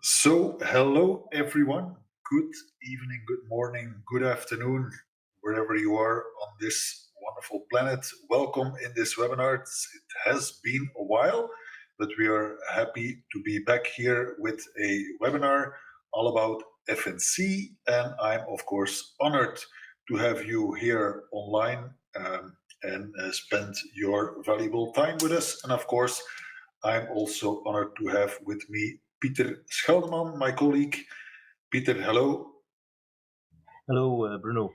Hello everyone. Good evening, good morning, good afternoon, wherever you are on this wonderful planet. Welcome in this webinar. It has been a while, but we are happy to be back here with a webinar all about FNC. And I'm, of course, honored to have you here online and spend your valuable time with us. And of course, I'm also honored to have with me Pieter Scheldeman, my colleague. Pieter, hello. Hello, Bruno.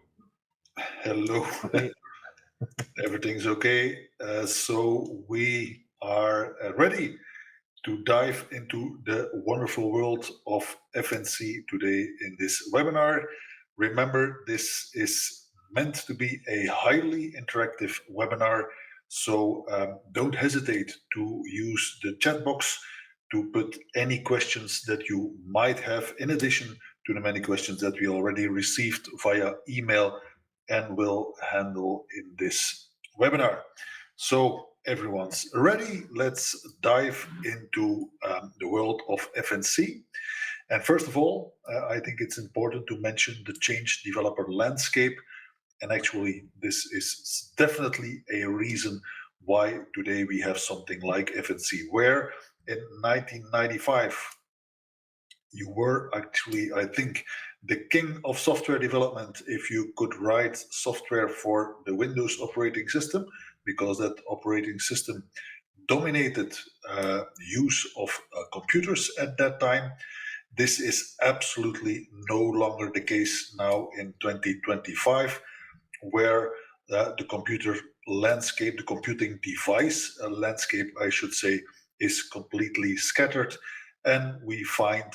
Hello. Okay. Everything's okay. So we are ready to dive into the wonderful world of FNC today in this webinar. Remember, this is meant to be a highly interactive webinar, so don't hesitate to use the chat box to put any questions that you might have, in addition to the many questions that we already received via email and will handle in this webinar. So everyone's ready. Let's dive into the world of FNC. And first of all, I think it's important to mention the changed developer landscape. And actually, this is definitely a reason why today we have something like FNC, where in 1995, you were actually, I think, the king of software development if you could write software for the Windows operating system, because that operating system dominated use of computers at that time. This is absolutely no longer the case now in 2025, where the computer landscape, the computing device landscape, I should say, is completely scattered. And we find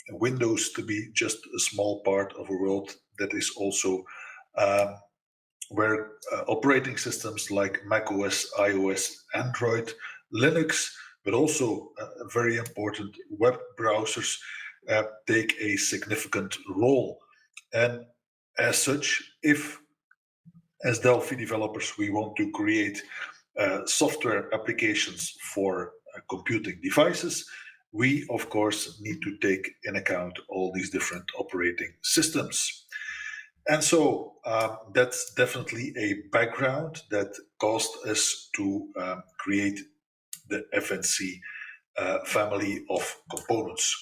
Windows to be just a small part of a world that is also where operating systems like macOS, iOS, Android, Linux, but also very important web browsers take a significant role. And as such, if as Delphi developers we want to create software applications for computing devices, we of course need to take in account all these different operating systems. And so that's definitely a background that caused us to create the FNC family of components.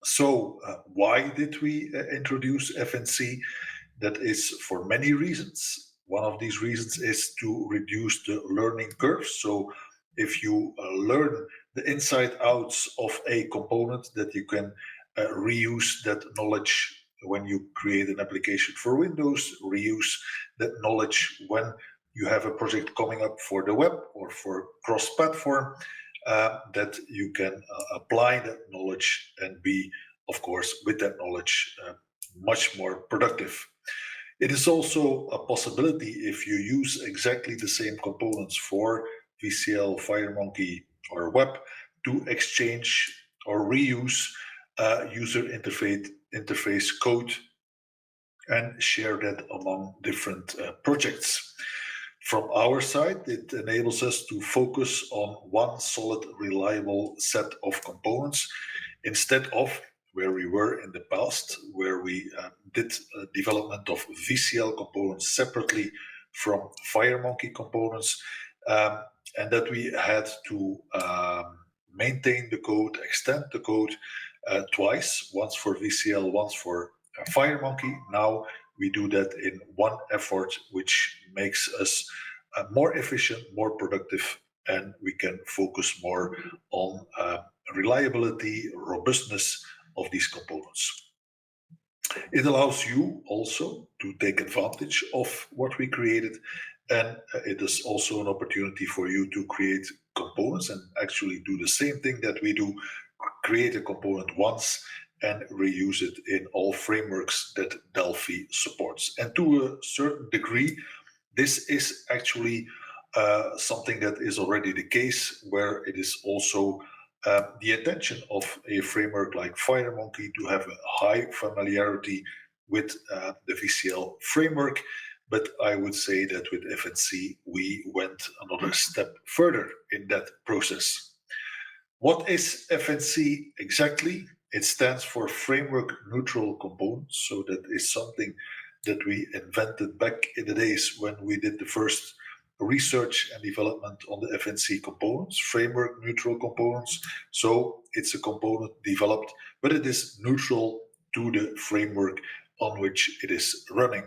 So why did we introduce FNC? That is for many reasons. One of these reasons is to reduce the learning curve. So if you learn the inside outs of a component, that you can reuse that knowledge when you create an application for Windows, reuse that knowledge when you have a project coming up for the web or for cross-platform, that you can apply that knowledge and be, of course, with that knowledge, much more productive. It is also a possibility if you use exactly the same components for VCL, FireMonkey, or web to exchange or reuse user interface code and share that among different projects. From our side, it enables us to focus on one solid, reliable set of components instead of where we were in the past, where we did development of VCL components separately from FireMonkey components, and that we had to maintain the code, extend the code twice, once for VCL, once for FireMonkey. Now we do that in one effort, which makes us more efficient, more productive, and we can focus more on reliability, robustness of these components. It allows you also to take advantage of what we created, and it is also an opportunity for you to create components and actually do the same thing that we do, create a component once and reuse it in all frameworks that Delphi supports. And to a certain degree, this is actually something that is already the case, where it is also the intention of a framework like FireMonkey to have a high familiarity with the VCL framework. But I would say that with FNC, we went another step further in that process. What is FNC exactly? It stands for Framework Neutral Components. So that is something that we invented back in the days when we did the first research and development on the FNC components, Framework Neutral Components. So it's a component developed, but it is neutral to the framework on which it is running.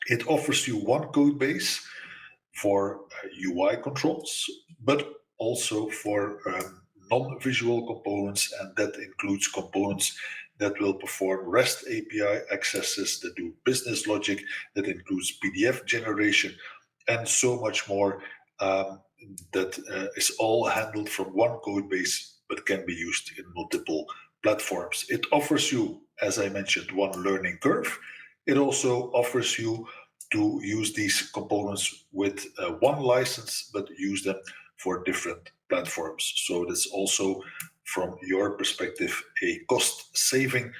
It offers you one code base for UI controls, but also for non-visual components, and that includes components that will perform REST API accesses, that do business logic, that includes PDF generation, and so much more that is all handled from one code base, but can be used in multiple platforms. It offers you, as I mentioned, one learning curve. It also offers you to use these components with one license, but use them for different platforms. So that's also, from your perspective, a cost saving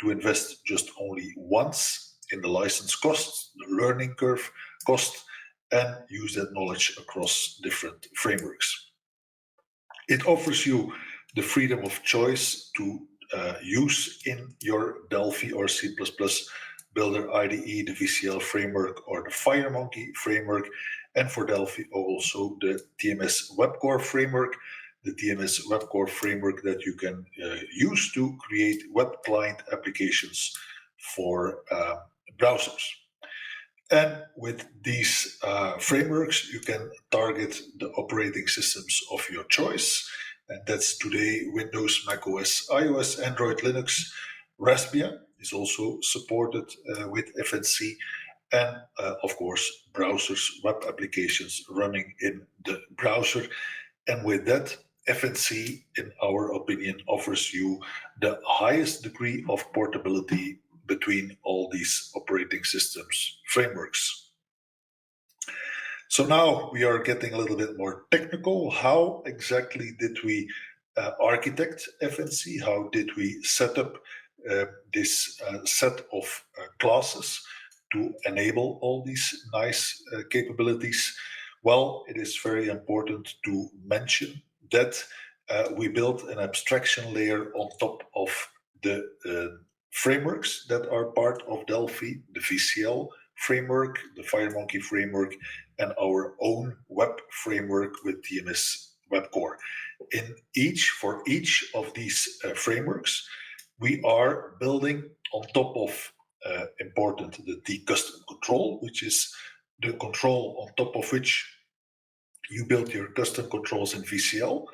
to invest just only once in the license cost, the learning curve cost, and use that knowledge across different frameworks. It offers you the freedom of choice to use in your Delphi or C++ Builder IDE, the VCL framework, or the FireMonkey framework, and for Delphi also the TMS WebCore framework, the TMS WebCore framework that you can use to create web client applications for browsers. And with these frameworks, you can target the operating systems of your choice. And that's today Windows, macOS, iOS, Android, Linux. Raspbian is also supported with FNC. And of course, browsers, web applications running in the browser. And with that, FNC, in our opinion, offers you the highest degree of portability between all these operating systems frameworks. So now we are getting a little bit more technical. How exactly did we architect FNC? How did we set up this set of classes to enable all these nice capabilities? Well, it is very important to mention that we built an abstraction layer on top of the frameworks that are part of Delphi, the VCL framework, the FireMonkey framework, and our own web framework with TMS WebCore. For each of these frameworks, we are building on top of the T-custom control, which is the control on top of which you build your custom controls in VCL,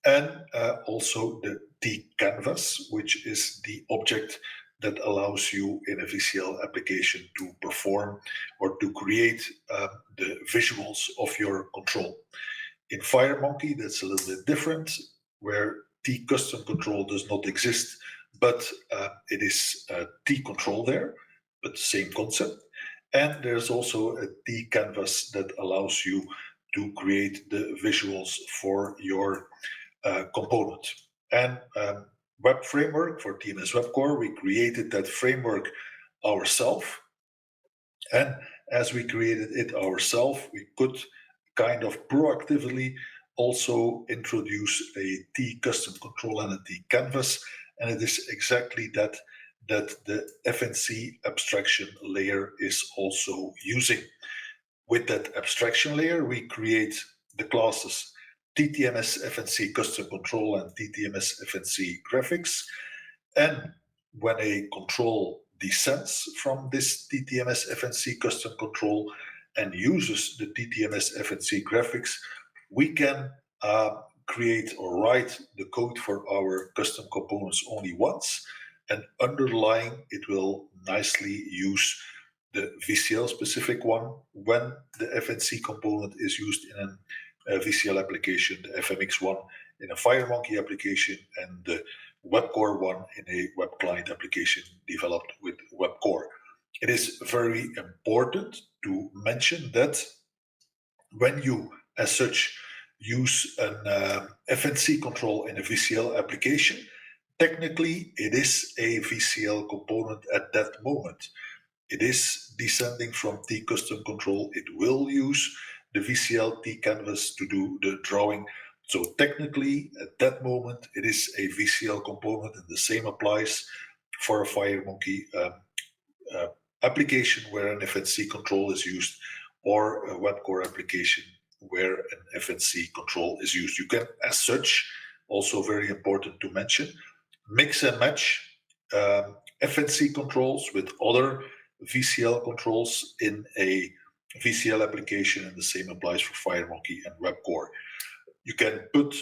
and also the T-canvas, which is the object that allows you in a VCL application to perform or to create the visuals of your control. In FireMonkey, that's a little bit different, where T-custom control does not exist, but it is T-control there, but same concept. And there's also a T-canvas that allows you to create the visuals for your component. And web framework for TMS WebCore, we created that framework ourselves. And as we created it ourselves, we could kind of proactively also introduce a T-custom control and a T-canvas. And it is exactly that the FNC abstraction layer is also using. With that abstraction layer, we create the classes TTMS FNC custom control and TTMS FNC graphics. And when a control descends from this TTMS FNC custom control and uses the TTMS FNC graphics, we can create or write the code for our custom components only once, and underlying it will nicely use the VCL specific one when the FNC component is used in a VCL application, the FMX one in a FireMonkey application, and the WebCore one in a web client application developed with WebCore. It is very important to mention that when you, as such, use an FNC control in a VCL application, technically it is a VCL component at that moment. It is descending from T-custom control. It will use the VCL T-canvas to do the drawing, So technically, at that moment, it is a VCL component, and the same applies for a FireMonkey application where an FNC control is used, or a web core application where an FNC control is used. You can, as such, also very important to mention, mix and match FNC controls with other VCL controls in a VCL application, and the same applies for FireMonkey and web core. You can put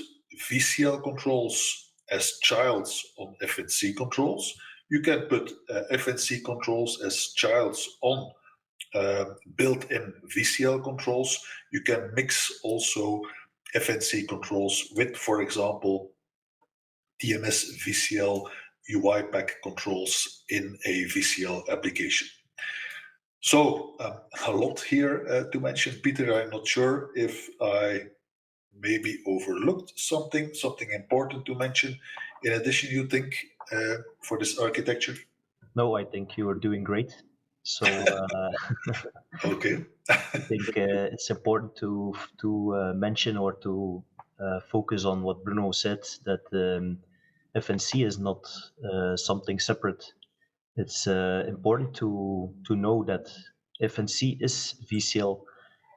VCL controls as childs on FNC controls. You can put FNC controls as childs on built-in VCL controls. You can mix also FNC controls with, for example, TMS VCL UI pack controls in a VCL application. So a lot here to mention. Pieter, I'm not sure if I maybe overlooked something important to mention in addition, you think, for this architecture? No, I think you are doing great. So Okay. I think it's important to mention or to focus on what Bruno said, that FNC is not something separate. It's important to know that FNC is VCL.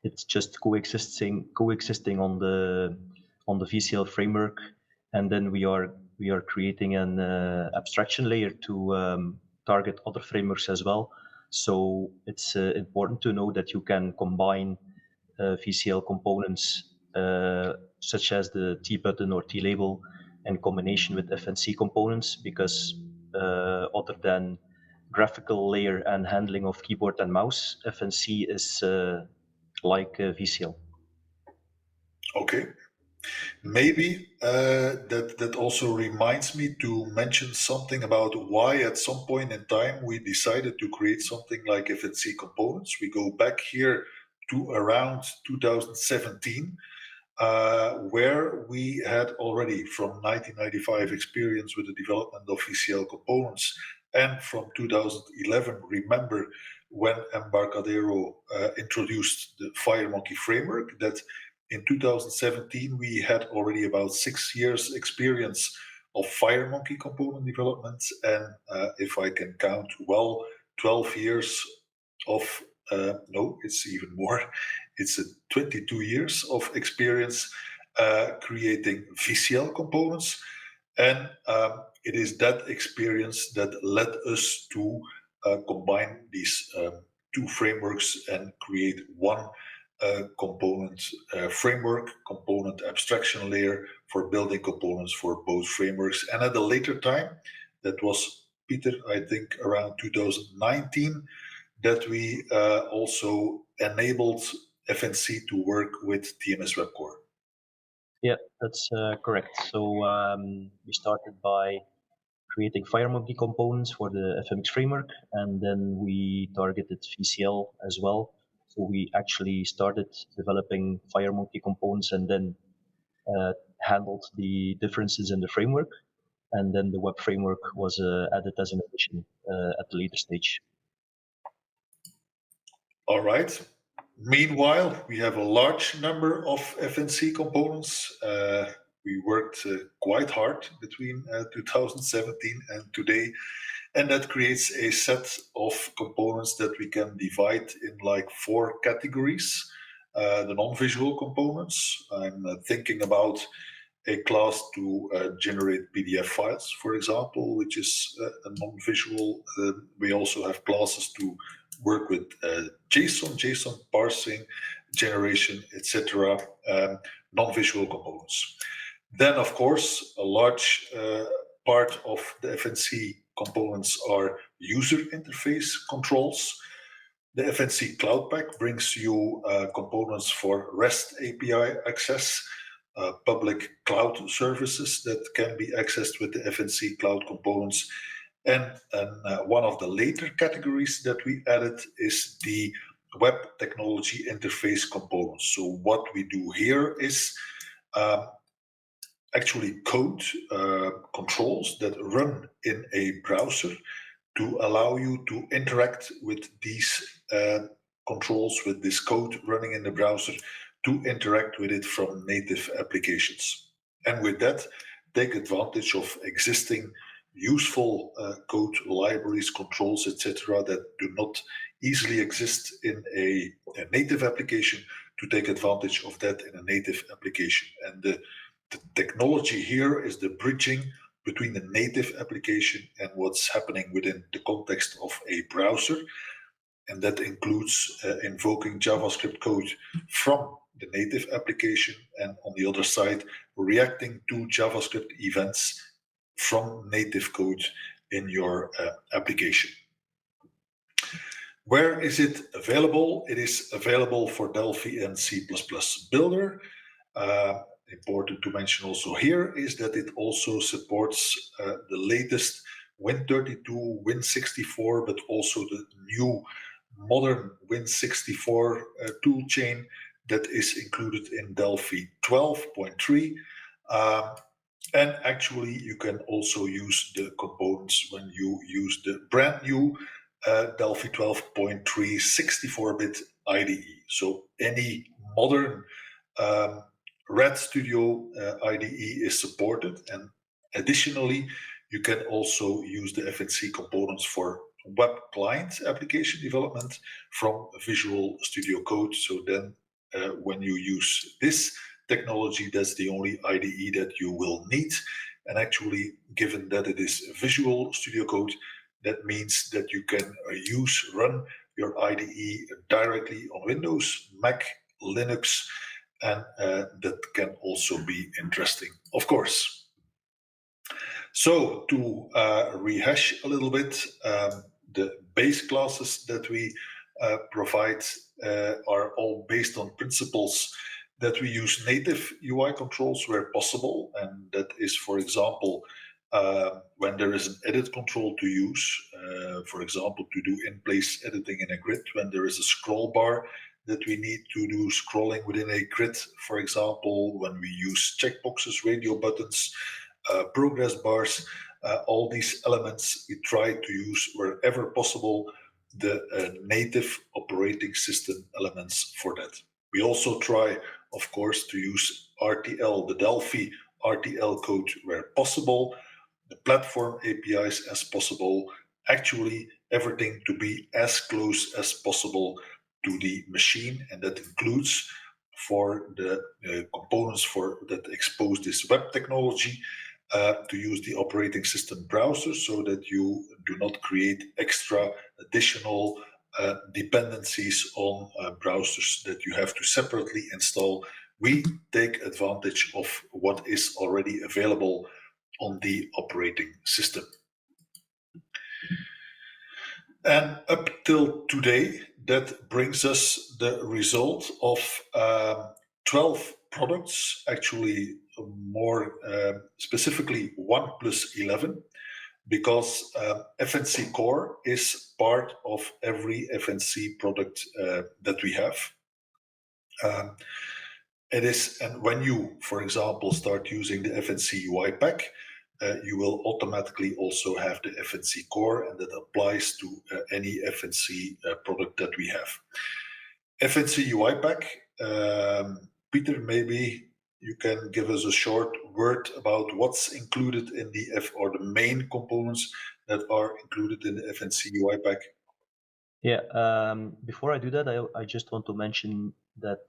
It's just coexisting on the VCL framework, and then we are creating an abstraction layer to target other frameworks as well. So it's important to know that you can combine VCL components such as the T button or T label in combination with FNC components, because other than graphical layer and handling of keyboard and mouse, FNC is like VCL. Okay. Maybe that also reminds me to mention something about why at some point in time we decided to create something like FNC components. We go back here to around 2017, where we had already from 1995 experience with the development of VCL components, and from 2011, remember when Embarcadero introduced the FireMonkey framework, that in 2017 we had already about 6 years experience of FireMonkey component development, and if I can count well, 12 years of no, it's even more. It's 22 years of experience creating VCL components, and it is that experience that led us to combine these two frameworks and create one component framework, component abstraction layer for building components for both frameworks. And at a later time, that was, Pieter, I think around 2019, that we also enabled FNC to work with TMS Web Core. Yeah, that's correct. So we started by creating FireMonkey components for the FMX framework, and then we targeted VCL as well. So we actually started developing FireMonkey components and then handled the differences in the framework. And then the web framework was added as an addition at the later stage. All right. Meanwhile, we have a large number of FNC components. We worked quite hard between 2017 and today, and that creates a set of components that we can divide in like 4 categories. The non-visual components, I'm thinking about a class to generate PDF files, for example, which is a non-visual. We also have classes to work with JSON parsing, generation, etc., non-visual components. Then, of course, a large part of the FNC components are user interface controls. The FNC Cloud Pack brings you components for REST API access, public cloud services that can be accessed with the FNC Cloud components. And one of the later categories that we added is the web technology interface components. So what we do here is actually code controls that run in a browser to allow you to interact with these controls, with this code running in the browser, to interact with it from native applications. And with that, take advantage of existing useful code libraries, controls, etc., that do not easily exist in a native application, to take advantage of that in a native application. And the technology here is the bridging between the native application and what's happening within the context of a browser. And that includes invoking JavaScript code from the native application, and on the other side, reacting to JavaScript events from native code in your application. Where is it available? It is available for Delphi and C++ Builder. Important to mention also here is that it also supports the latest Win32, Win64, but also the new modern Win64 toolchain that is included in Delphi 12.3. And actually, you can also use the components when you use the brand new Delphi 12.3 64-bit IDE. So any modern Red Studio IDE is supported, and additionally, you can also use the FNC components for web client application development from Visual Studio Code. So then when you use this technology, that's the only IDE that you will need. And actually, given that it is Visual Studio Code, that means that you can run your IDE directly on Windows, Mac, Linux, and that can also be interesting, of course. So to rehash a little bit, the base classes that we provide are all based on principles that we use native UI controls where possible. And that is, for example, when there is an edit control to use, for example, to do in-place editing in a grid, when there is a scroll bar that we need to do scrolling within a grid, for example, when we use checkboxes, radio buttons, progress bars, all these elements we try to use wherever possible the native operating system elements for that. We also try, of course, to use RTL, the Delphi RTL code where possible, the platform APIs as possible, actually everything to be as close as possible to the machine, and that includes for the components that expose this web technology to use the operating system browser so that you do not create extra additional dependencies on browsers that you have to separately install. We take advantage of what is already available on the operating system. And up till today, that brings us the result of 12 products, actually more specifically 1 plus 11, because FNC Core is part of every FNC product that we have. It is, and when you, for example, start using the FNC UI pack, you will automatically also have the FNC Core, and that applies to any FNC product that we have. FNC UI pack, Pieter, maybe you can give us a short word about what's included in the the main components that are included in the FNC UI pack. Yeah, before I do that, I just want to mention that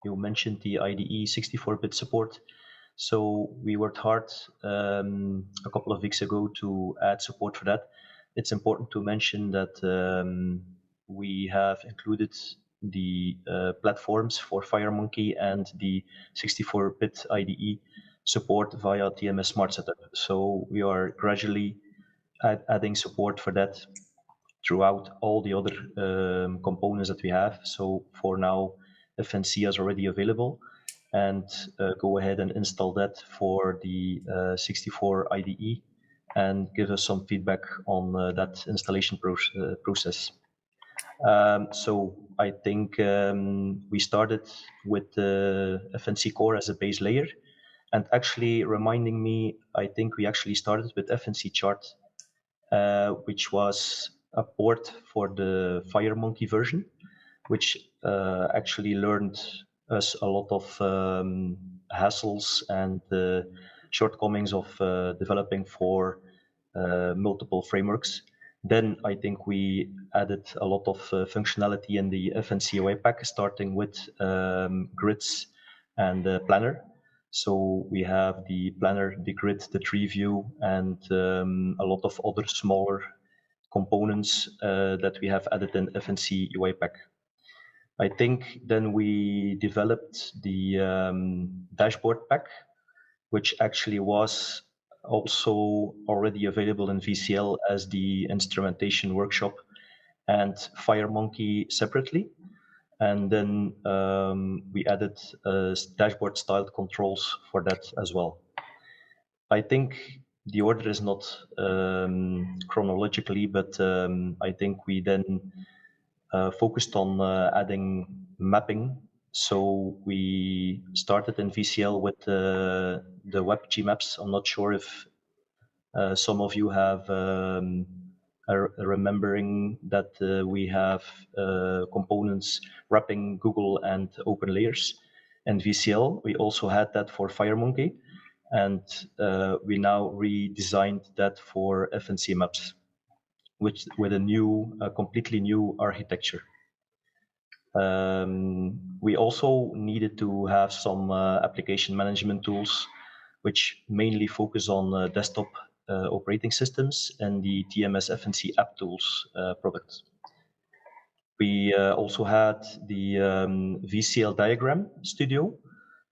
you mentioned the IDE 64-bit support. So we worked hard a couple of weeks ago to add support for that. It's important to mention that we have included the platforms for FireMonkey and the 64-bit IDE support via TMS Smart Setup. So we are gradually adding support for that throughout all the other components that we have. So for now, FNC is already available, and go ahead and install that for the 64 IDE and give us some feedback on that installation process. So I think we started with the FNC Core as a base layer, and actually reminding me, I think we actually started with FNC Chart, which was a port for the FireMonkey version. which actually learned us a lot of hassles and shortcomings of developing for multiple frameworks. Then I think we added a lot of functionality in the FNC UI pack, starting with grids and planner. So we have the planner, the grid, the tree view, and a lot of other smaller components that we have added in FNC UI pack. I think then we developed the dashboard pack, which actually was also already available in VCL as the instrumentation workshop and FireMonkey separately. And then we added dashboard styled controls for that as well. I think the order is not chronologically, but I think we then focused on adding mapping. So we started in VCL with the web Gmaps. I'm not sure if some of you have remembering that we have components wrapping Google and open layers. And VCL, we also had that for FireMonkey, and we now redesigned that for FNC maps, which with a new, completely new architecture. We also needed to have some application management tools, which mainly focus on desktop operating systems and the TMS FNC app tools product. We also had the VCL diagram studio,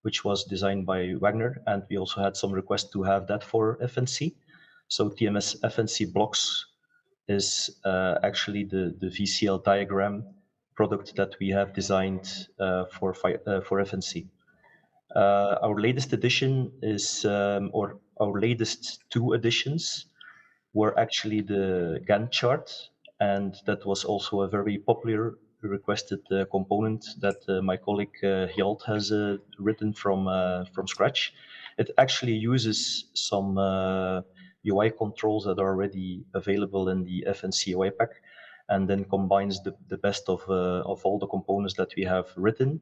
which was designed by Wagner, and we also had some requests to have that for FNC. So TMS FNC blocks is actually the VCL diagram product that we have designed for FNC. Our latest edition is, or our latest two editions were actually the Gantt chart, and that was also a very popular requested component that my colleague Hjalt has written from scratch. It actually uses some UI controls that are already available in the FNC UI pack, and then combines the best of all the components that we have written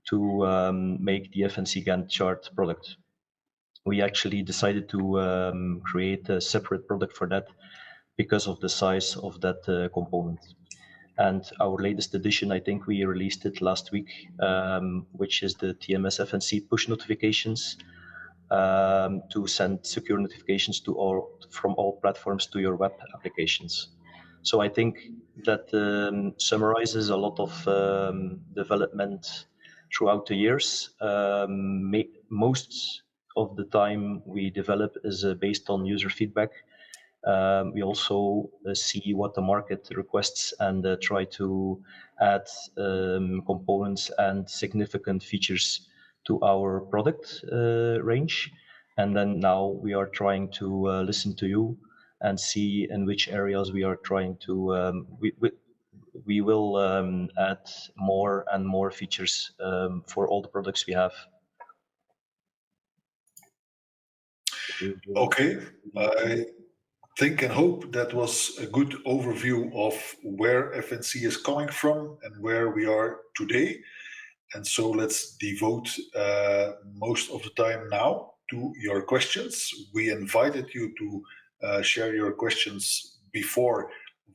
to make the FNC Gantt chart product. We actually decided to create a separate product for that because of the size of that component. And our latest edition, I think we released it last week, which is the TMS FNC push notifications to send secure notifications to from all platforms to your web applications. So I think that summarizes a lot of development throughout the years. Most of the time we develop is based on user feedback. We also see what the market requests and try to add components and significant features to our product range. And then now we are trying to listen to you and see in which areas we are trying to, we will add more and more features for all the products we have. Okay, I think and hope that was a good overview of where FNC is coming from and where we are today. And so let's devote most of the time now to your questions. We invited you to share your questions before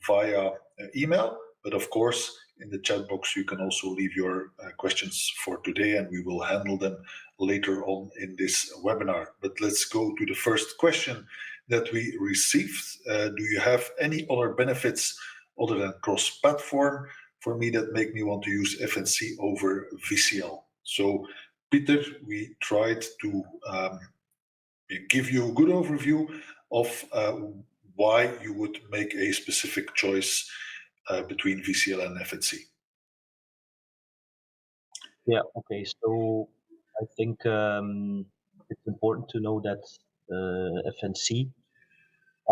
via email, but of course, in the chat box, you can also leave your questions for today, and we will handle them later on in this webinar. But let's go to the first question that we received. Do you have any other benefits other than cross-platform for me that make me want to use FNC over VCL? So, Pieter, we tried to give you a good overview of why you would make a specific choice between VCL and FNC. Yeah, okay. So I think it's important to know that FNC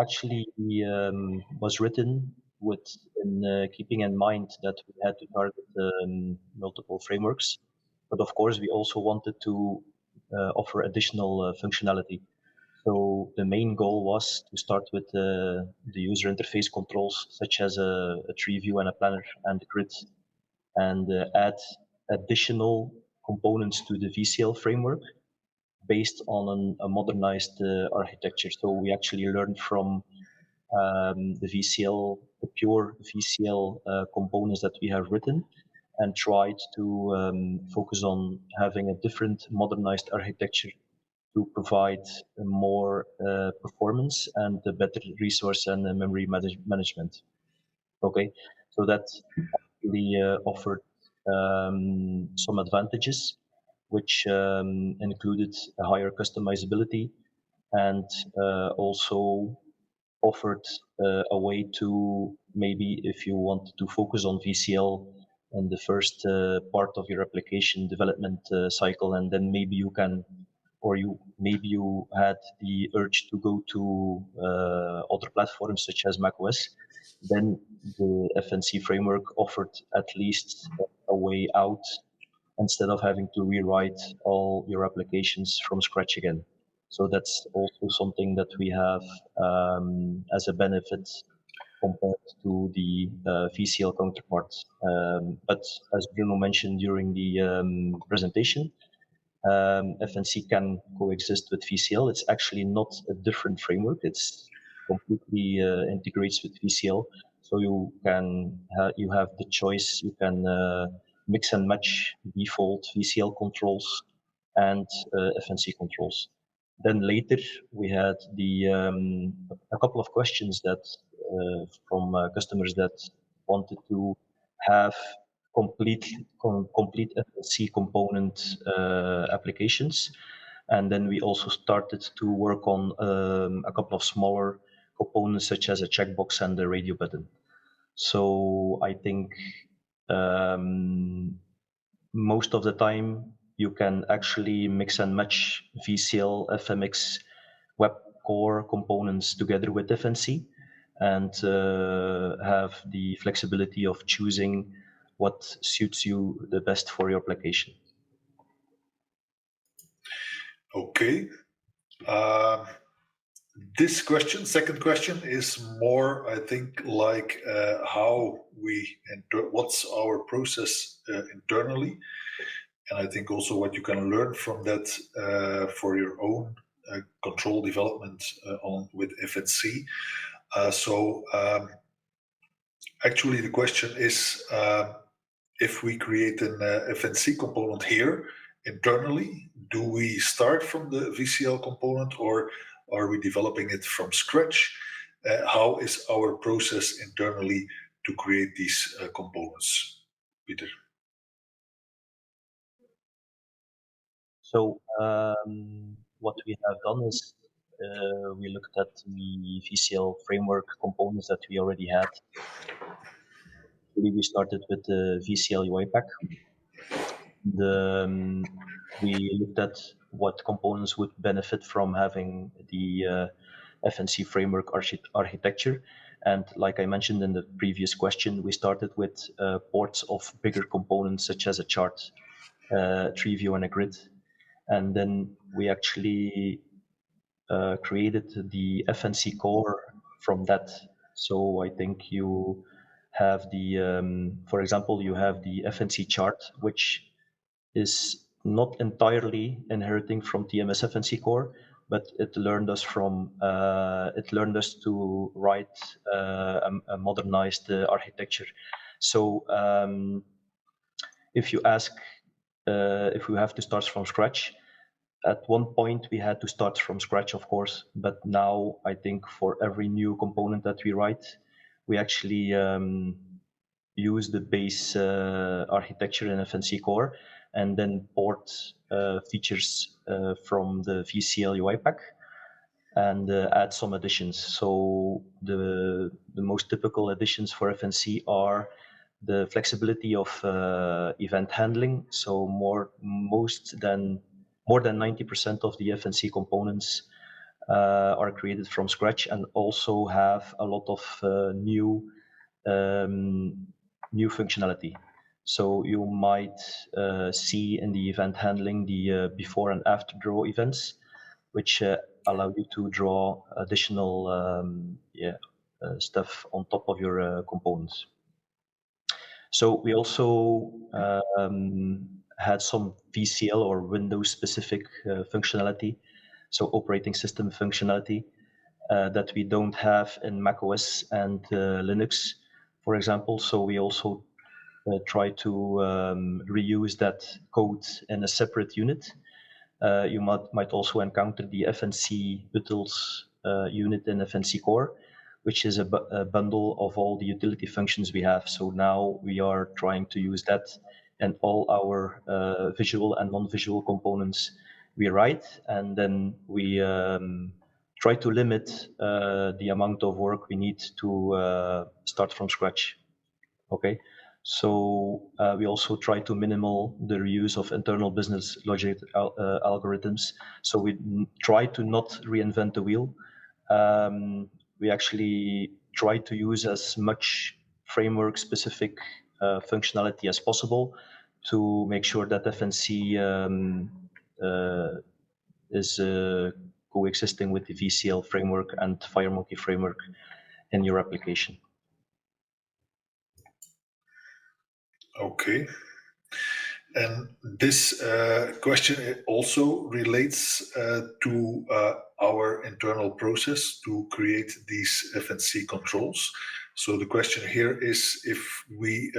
actually was written with keeping in mind that we had to target multiple frameworks. But of course, we also wanted to offer additional functionality. So the main goal was to start with the user interface controls, such as a tree view and a planner and the grid. and add additional components to the VCL framework based on a modernized architecture. So we actually learned from the VCL, the pure VCL components that we have written, and tried to focus on having a different modernized architecture to provide more performance and a better resource and memory management. Okay, so that actually offered some advantages, which included a higher customizability and also offered a way to maybe if you want to focus on VCL in the first part of your application development cycle, and then maybe you can, or maybe you had the urge to go to other platforms such as macOS, then the FNC framework offered at least a way out instead of having to rewrite all your applications from scratch again. So that's also something that we have as a benefit compared to the VCL counterpart. But as Bruno mentioned during the presentation, FNC can coexist with VCL. It's actually not a different framework. It's completely integrates with VCL. So you can you have the choice. You can mix and match default VCL controls and FNC controls. Then later we had a couple of questions that from customers that wanted to have complete FNC component applications, and then we also started to work on a couple of smaller components such as a checkbox and the radio button. So I think most of the time you can actually mix and match VCL, FMX, web core components together with FNC and have the flexibility of choosing what suits you the best for your application. Okay. This question, second question, is more, I think, like how what's our process internally, and I think also what you can learn from that for your own control development on with FNC. Actually, the question is if we create an FNC component here internally, do we start from the VCL component or are we developing it from scratch? How is our process internally to create these components, Pieter? So what we have done is we looked at the VCL framework components that we already had. We started with the VCL UI pack. We looked at what components would benefit from having the FNC framework architecture. And like I mentioned in the previous question, we started with ports of bigger components such as a chart, tree view, and a grid. And then we actually created the FNC core from that. So I think you have for example, you have the FNC chart, which is not entirely inheriting from TMS FNC core, but it learned us to write a modernized architecture. So if you ask if we have to start from scratch, at one point we had to start from scratch, of course, but now I think for every new component that we write, we actually use the base architecture in FNC core and then port features from the VCL UI pack and add some additions. So the most typical additions for FNC are the flexibility of event handling. So more than 90% of the FNC components are created from scratch and also have a lot of new functionality. So you might see in the event handling the before and after draw events, which allow you to draw additional stuff on top of your components. So we also had some VCL or Windows specific functionality, so operating system functionality that we don't have in macOS and Linux, for example. So we also try to reuse that code in a separate unit. You might also encounter the FNC utils unit in FNC Core, which is a bundle of all the utility functions we have. So now we are trying to use that in all our visual and non-visual components we write, and then we try to limit the amount of work we need to start from scratch. Okay, so we also try to minimal the reuse of internal business logic algorithms. So we try to not reinvent the wheel. We actually try to use as much framework-specific functionality as possible to make sure that FNC is coexisting with the VCL framework and FireMonkey framework in your application. Okay. And this question also relates to our internal process to create these FNC controls. So the question here is, if we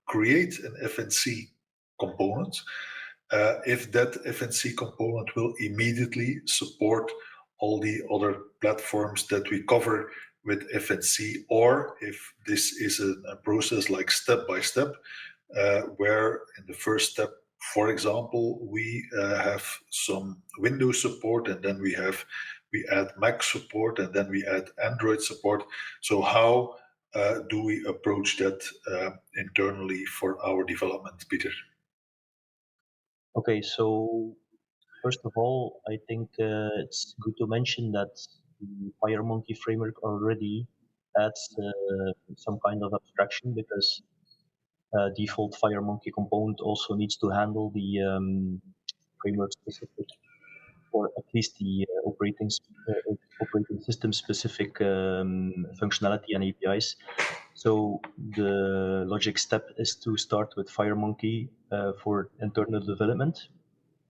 create an FNC component, if that FNC component will immediately support all the other platforms that we cover with FNC, or if this is a process like step by step, where in the first step, for example, we have some Windows support, and then we add Mac support, and then we add Android support. So how do we approach that internally for our development, Pieter? Okay, so first of all, I think it's good to mention that the FireMonkey framework already adds some kind of abstraction, because default FireMonkey component also needs to handle the framework specific, or at least the operating system specific functionality and APIs. So the logic step is to start with FireMonkey for internal development.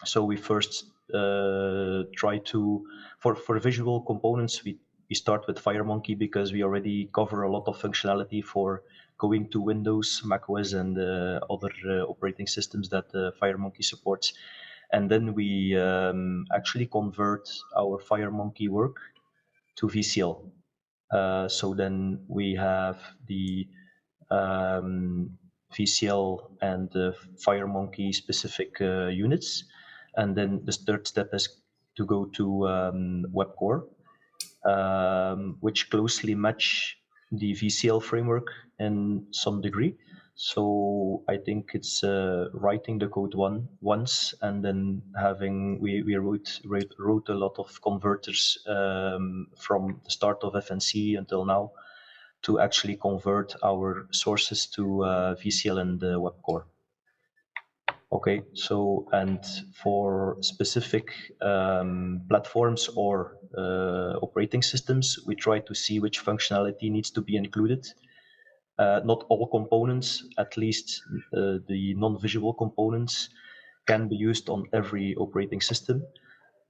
So we first try to, for visual components, we start with FireMonkey because we already cover a lot of functionality for going to Windows, macOS, and other operating systems that FireMonkey supports. And then we actually convert our FireMonkey work to VCL. So then we have the VCL and FireMonkey specific units. And then the third step is to go to WebCore, which closely match the VCL framework in some degree. So I think it's writing the code once, and then we wrote a lot of converters from the start of FNC until now to actually convert our sources to VCL and WebCore. Okay, so and for specific platforms or operating systems, we try to see which functionality needs to be included. Not all components, at least the non-visual components, can be used on every operating system.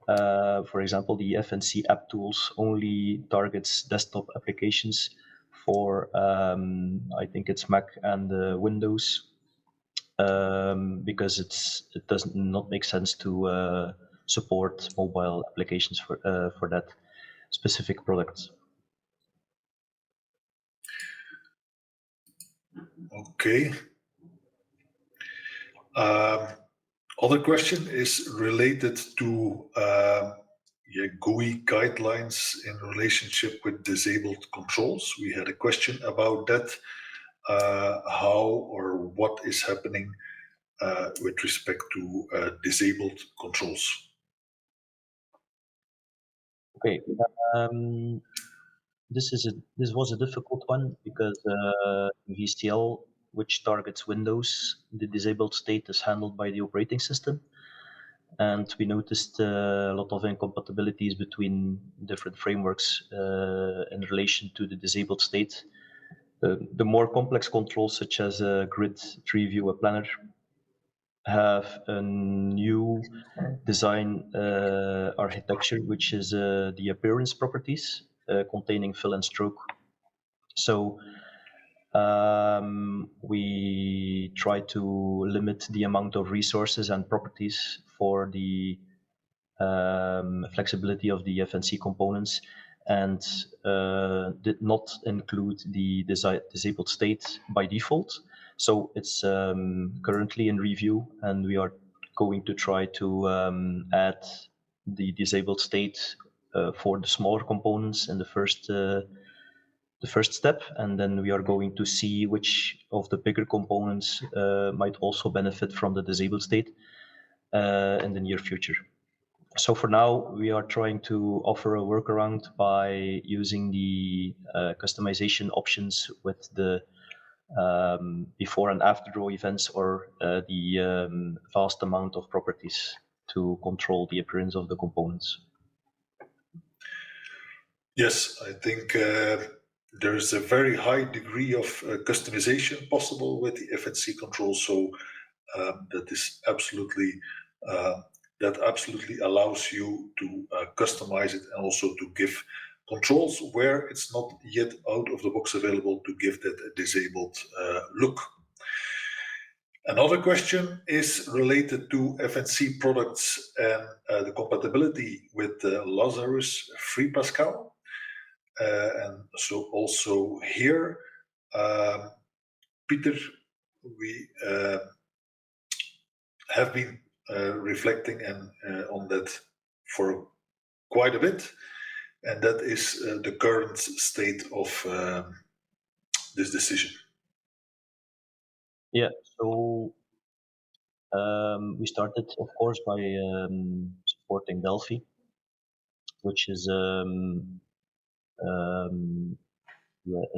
For example, the FNC app tools only targets desktop applications for, I think it's Mac and Windows, because it does not make sense to support mobile applications for that specific product. Okay. Other question is related to GUI guidelines in relationship with disabled controls. We had a question about that. How or what is happening with respect to disabled controls? Okay. This was a difficult one because VCL, which targets Windows, the disabled state is handled by the operating system, and we noticed a lot of incompatibilities between different frameworks in relation to the disabled state. The more complex controls, such as a grid, tree view, a planner, have a new design architecture, which is the appearance properties containing fill and stroke. So we try to limit the amount of resources and properties for the flexibility of the FNC components, and did not include the disabled state by default. So it's currently in review, and we are going to try to add the disabled state for the smaller components in the first step, and then we are going to see which of the bigger components might also benefit from the disabled state in the near future. So for now, we are trying to offer a workaround by using the customization options with the before and after draw events, or the vast amount of properties to control the appearance of the components. Yes, I think there is a very high degree of customization possible with the FNC control, so that is absolutely that absolutely allows you to customize it, and also to give controls where it's not yet out of the box available, to give that a disabled look. Another question is related to FNC products and the compatibility with Lazarus FreePascal. And so also here, Pieter, we have been reflecting on that for quite a bit, and that is the current state of this decision. Yeah, so we started, of course, by supporting Delphi, which is an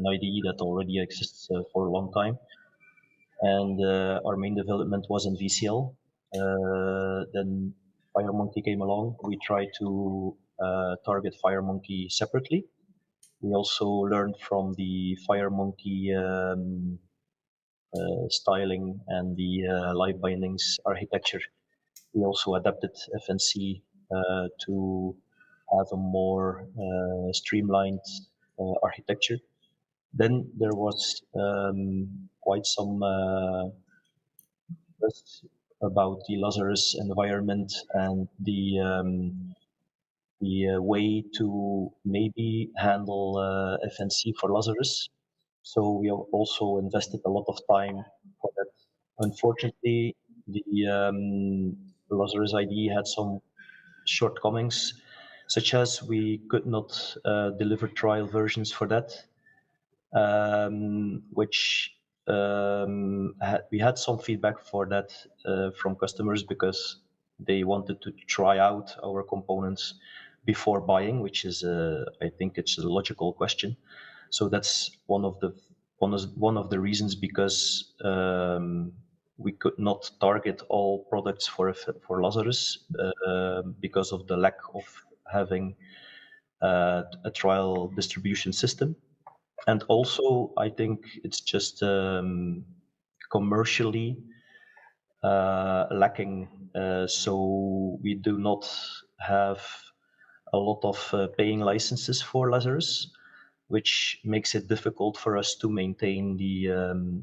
IDE that already exists for a long time. And our main development was in VCL. Then FireMonkey came along. We tried to target FireMonkey separately. We also learned from the FireMonkey styling and the live bindings architecture. We also adapted FNC to have a more streamlined architecture. Then there was quite some about the Lazarus environment and the way to maybe handle FNC for Lazarus. So we have also invested a lot of time for that. Unfortunately, the Lazarus IDE had some shortcomings, such as we could not deliver trial versions for that, which we had some feedback for that from customers, because they wanted to try out our components before buying, which is I think it's a logical question. So that's one of the reasons, because we could not target all products for Lazarus because of the lack of having a trial distribution system. And also, I think it's just commercially lacking. So we do not have a lot of paying licenses for Lazarus, which makes it difficult for us to maintain the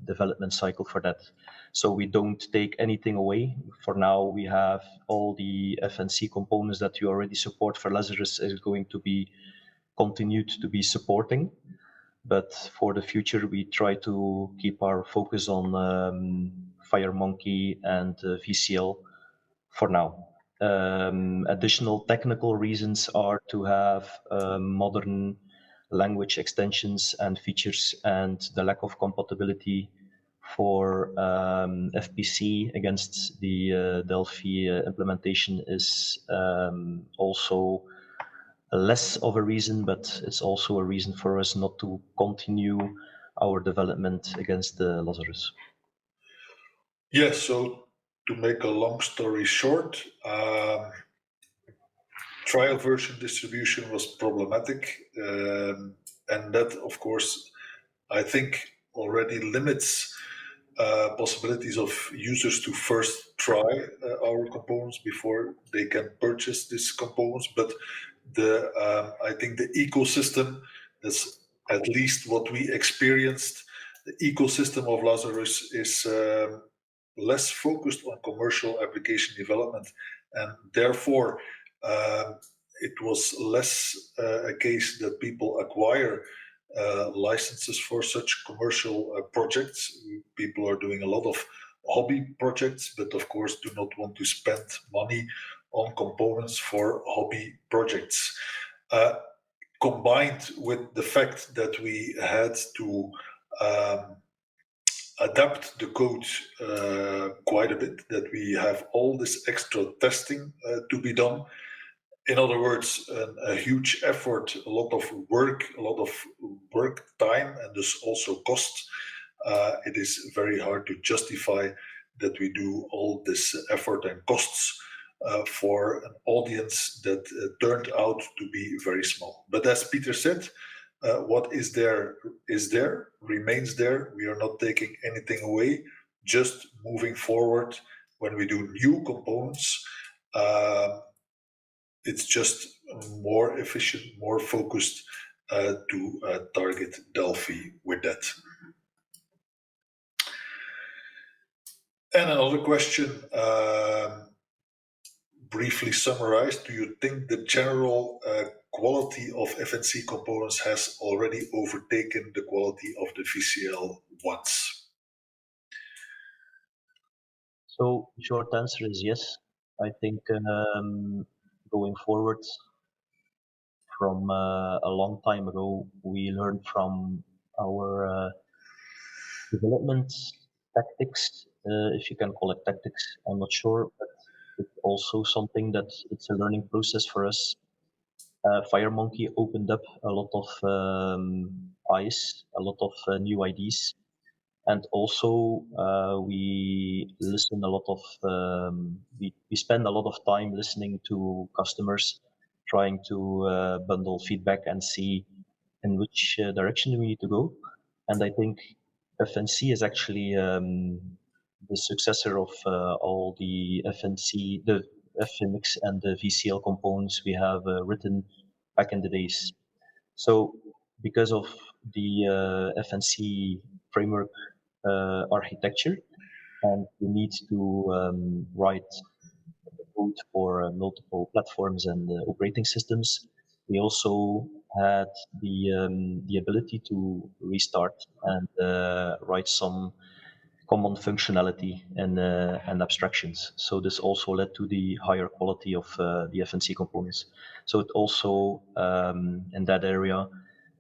development cycle for that. So we don't take anything away. For now, we have all the FNC components that you already support for Lazarus is going to be continued to be supporting. But for the future, we try to keep our focus on FireMonkey and VCL for now. Additional technical reasons are to have modern language extensions and features, and the lack of compatibility for FPC against the Delphi implementation is also less of a reason, but it's also a reason for us not to continue our development against the Lazarus. Yes, so to make a long story short, trial version distribution was problematic, and that, of course, I think already limits possibilities of users to first try our components before they can purchase these components. But I think the ecosystem, that's at least what we experienced, the ecosystem of Lazarus is less focused on commercial application development, and therefore it was less a case that people acquire licenses for such commercial projects. People are doing a lot of hobby projects, but of course do not want to spend money on components for hobby projects. Combined with the fact that we had to adapt the code quite a bit, that we have all this extra testing to be done. In other words, a huge effort, a lot of work time, and thus also cost. It is very hard to justify that we do all this effort and costs for an audience that turned out to be very small. But as Pieter said, what is there, remains there. We are not taking anything away, just moving forward. When we do new components, it's just more efficient, more focused to target Delphi with that. And another question, briefly summarized, do you think the general quality of FNC components has already overtaken the quality of the VCL ones? So short answer is yes. I think going forward, from a long time ago, we learned from our development tactics, if you can call it tactics, I'm not sure, but it's also something that it's a learning process for us. FireMonkey opened up a lot of eyes, a lot of new ideas, and also we listen a lot of, we spend a lot of time listening to customers, trying to bundle feedback and see in which direction we need to go. And I think FNC is actually the successor of all the FNC, the FNX and the VCL components we have written back in the days. So because of the FNC framework architecture, and the need to write code for multiple platforms and operating systems, we also had the ability to restart and write some common functionality and abstractions. So this also led to the higher quality of the FNC components. So it also in that area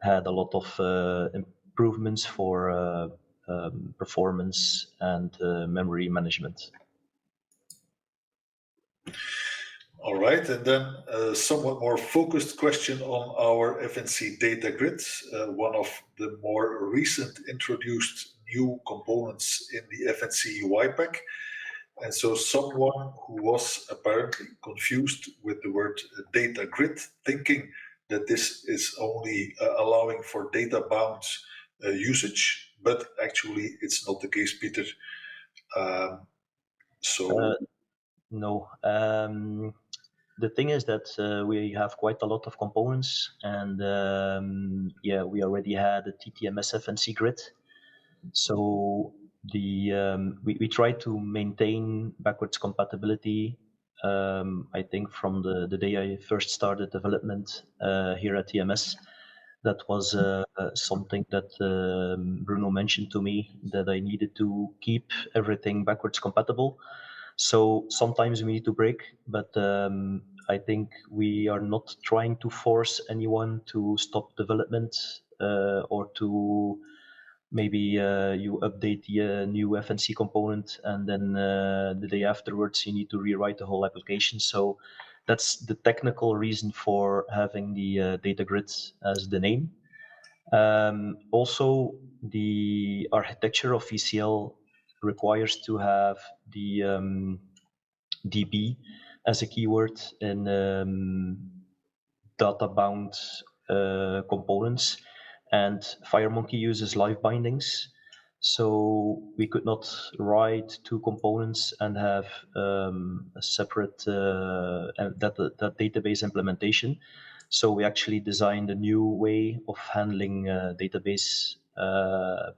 had a lot of improvements for performance and memory management. All right, and then a somewhat more focused question on our FNC Data Grid, one of the more recent introduced new components in the FNC UI pack. And so someone who was apparently confused with the word data grid, thinking that this is only allowing for data-bound usage, but actually it's not the case, Pieter. No. The thing is that we have quite a lot of components, and yeah, we already had a TTMS FNC grid. So we try to maintain backwards compatibility. I think from the day I first started development here at TMS, that was something that Bruno mentioned to me, that I needed to keep everything backwards compatible. So sometimes we need to break, but I think we are not trying to force anyone to stop development or to maybe you update the new FNC component and then the day afterwards you need to rewrite the whole application. So that's the technical reason for having the data grid as the name. Also, the architecture of VCL requires to have the DB as a keyword in data-bound components. And FireMonkey uses live bindings. So we could not write two components and have a separate that database implementation. So we actually designed a new way of handling database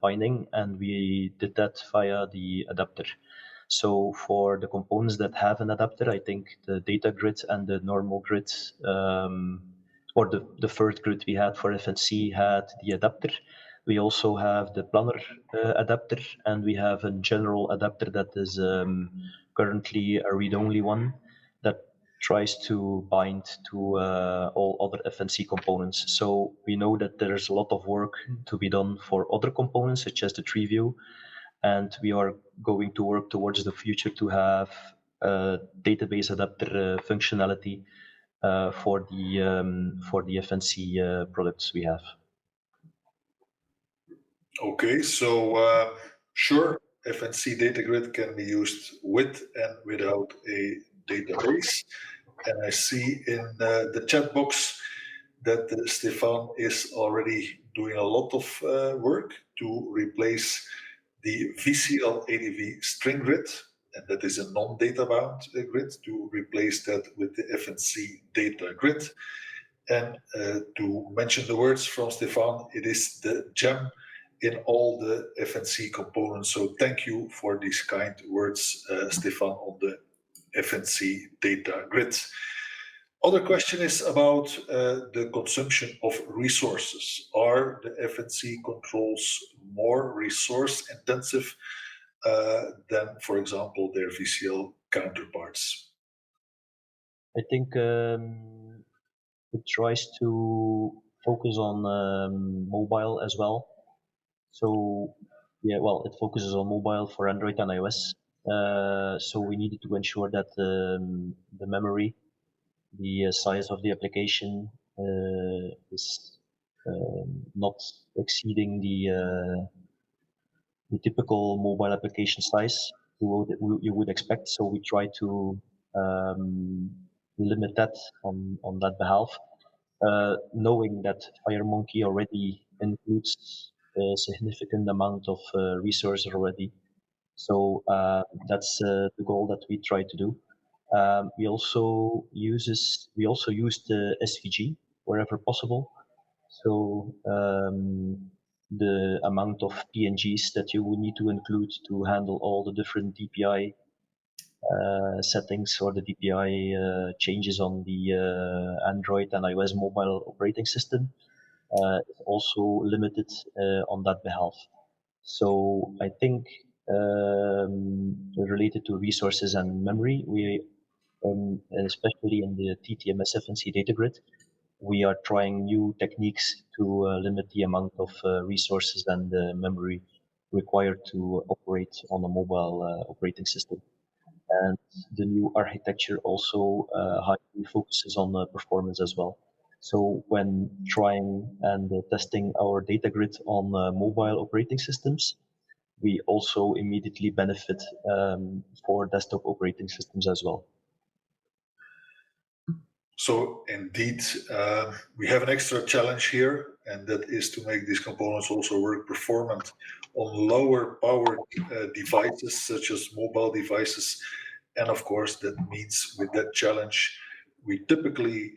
binding, and we did that via the adapter. So for the components that have an adapter, I think the data grid and the normal grid, or the first grid we had for FNC had the adapter. We also have the planner adapter, and we have a general adapter that is currently a read-only one that tries to bind to all other FNC components. So we know that there's a lot of work to be done for other components, such as the tree view, and we are going to work towards the future to have database adapter functionality for the FNC products we have. Okay, so sure, FNC Data Grid can be used with and without a database. And I see in the chat box that Stefan is already doing a lot of work to replace the VCL ADV string grid, and that is a non-data bound grid, to replace that with the FNC Data Grid. And to mention the words from Stefan, it is the gem in all the FNC components. So thank you for these kind words, Stefan, on the FNC Data Grid. Other question is about the consumption of resources. Are the FNC controls more resource intensive than, for example, their VCL counterparts? I think it tries to focus on mobile as well. So yeah, well, it focuses on mobile for Android and iOS. So we needed to ensure that the memory, the size of the application is not exceeding the typical mobile application size you would expect. So we try to limit that on that behalf, knowing that FireMonkey already includes a significant amount of resources already. So that's the goal that we try to do. We also use the SVG wherever possible. So the amount of PNGs that you will need to include to handle all the different DPI settings or the DPI changes on the Android and iOS mobile operating system is also limited on that behalf. So I think related to resources and memory, we especially in the TTMS FNC Data Grid, we are trying new techniques to limit the amount of resources and memory required to operate on a mobile operating system. And the new architecture also highly focuses on performance as well. So when trying and testing our data grid on mobile operating systems, we also immediately benefit for desktop operating systems as well. So indeed, we have an extra challenge here, and that is to make these components also work performant on lower powered devices, such as mobile devices. And of course, that means with that challenge, we typically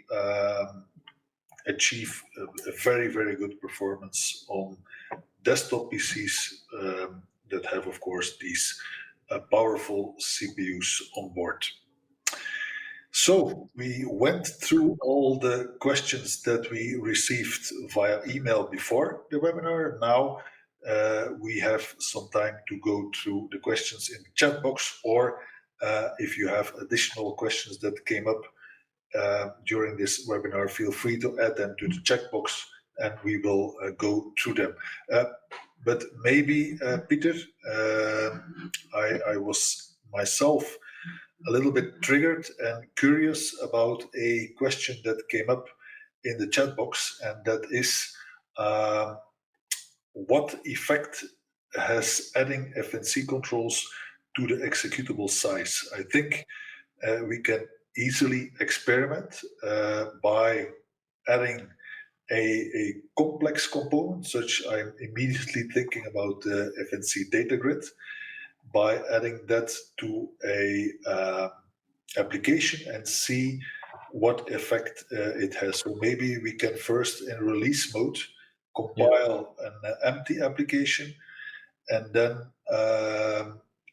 achieve a very, very good performance on desktop PCs that have, of course, these powerful CPUs on board. So we went through all the questions that we received via email before the webinar. Now we have some time to go through the questions in the chat box, or if you have additional questions that came up during this webinar, feel free to add them to the chat box and we will go through them. But maybe, Pieter, I was myself a little bit triggered and curious about a question that came up in the chat box, and that is what effect has adding FNC controls to the executable size? I think we can easily experiment by adding a complex component, such I'm immediately thinking about the FNC Data Grid, by adding that to a application and see what effect it has. So maybe we can first, in release mode, compile an empty application and then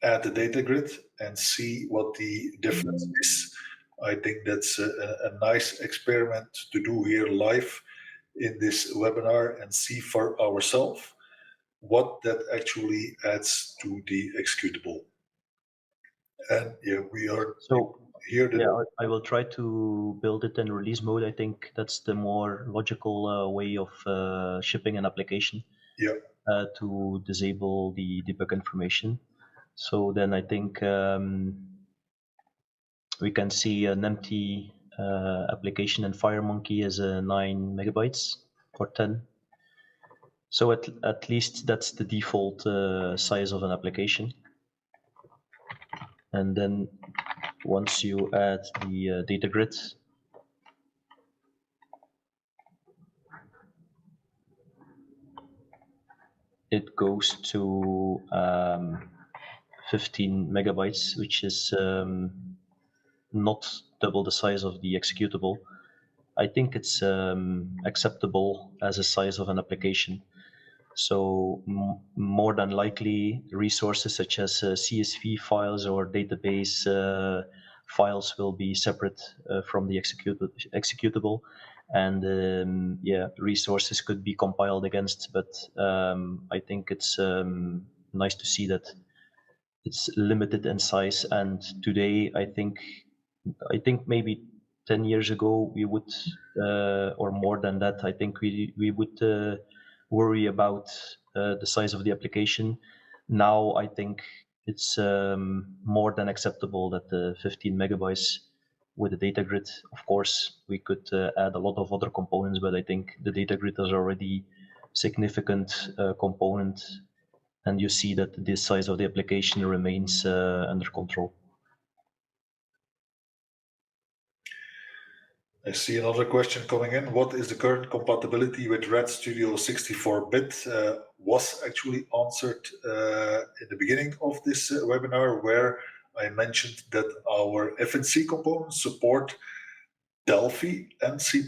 add the data grid and see what the difference is. I think that's a nice experiment to do here live in this webinar and see for ourselves what that actually adds to the executable. And yeah, we are So here. Yeah, I will try to build it in release mode. I think that's the more logical way of shipping an application to disable the debug information. So then I think we can see an empty application in FireMonkey is 9 megabytes or 10. So at least that's the default size of an application. And then once you add the data grid, it goes to 15 megabytes, which is not double the size of the executable. I think it's acceptable as a size of an application. So more than likely, resources such as CSV files or database files will be separate from the executable. And resources could be compiled against, but I think it's nice to see that it's limited in size. And today, I think maybe 10 years ago we would, or more than that, I think we would worry about the size of the application. Now I think it's more than acceptable that the 15 megabytes with the data grid. Of course, we could add a lot of other components, but I think the data grid is already significant component, and you see that the size of the application remains under control. I see another question coming in. What is the current compatibility with Red Studio 64-bit? Was actually answered in the beginning of this webinar, where I mentioned that our FNC components support Delphi and C++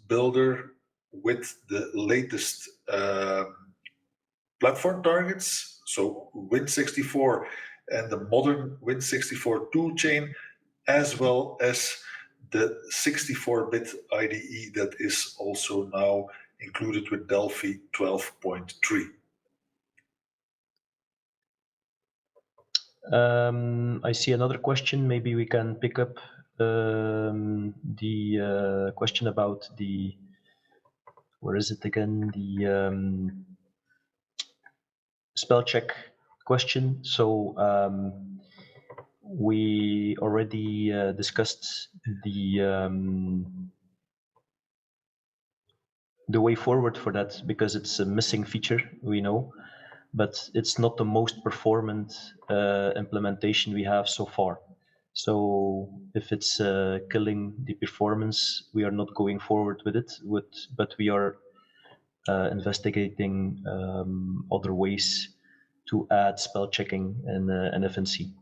Builder with the latest platform targets. So Win64 and the modern Win64 toolchain, as well as the 64-bit IDE that is also now included with Delphi 12.3. I see another question. Maybe we can pick up the question about the, where is it again? The spell check question. So we already discussed the way forward for that, because it's a missing feature, we know, but it's not the most performant implementation we have so far. So if it's killing the performance, we are not going forward with it, but we are investigating other ways to add spell checking in FNC.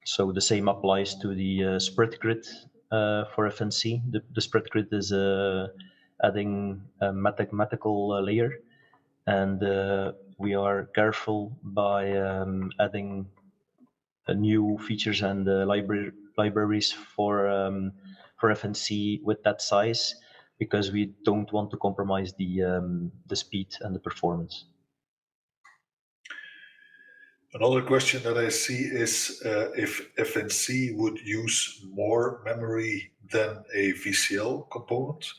So the same applies to the spread grid for FNC. The spread grid is adding a mathematical layer, and we are careful by adding new features and libraries for FNC with that size, because we don't want to compromise the speed and the performance. Another question that I see is if FNC would use more memory than a VCL component.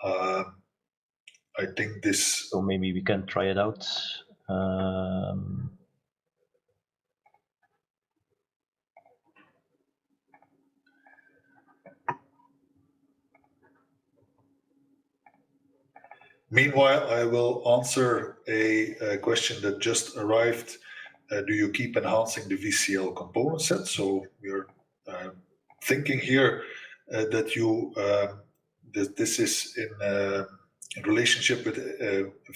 I think this... So maybe we can try it out. Meanwhile, I will answer a question that just arrived. Do you keep enhancing the VCL component set? So we're thinking here that you that this is in relationship with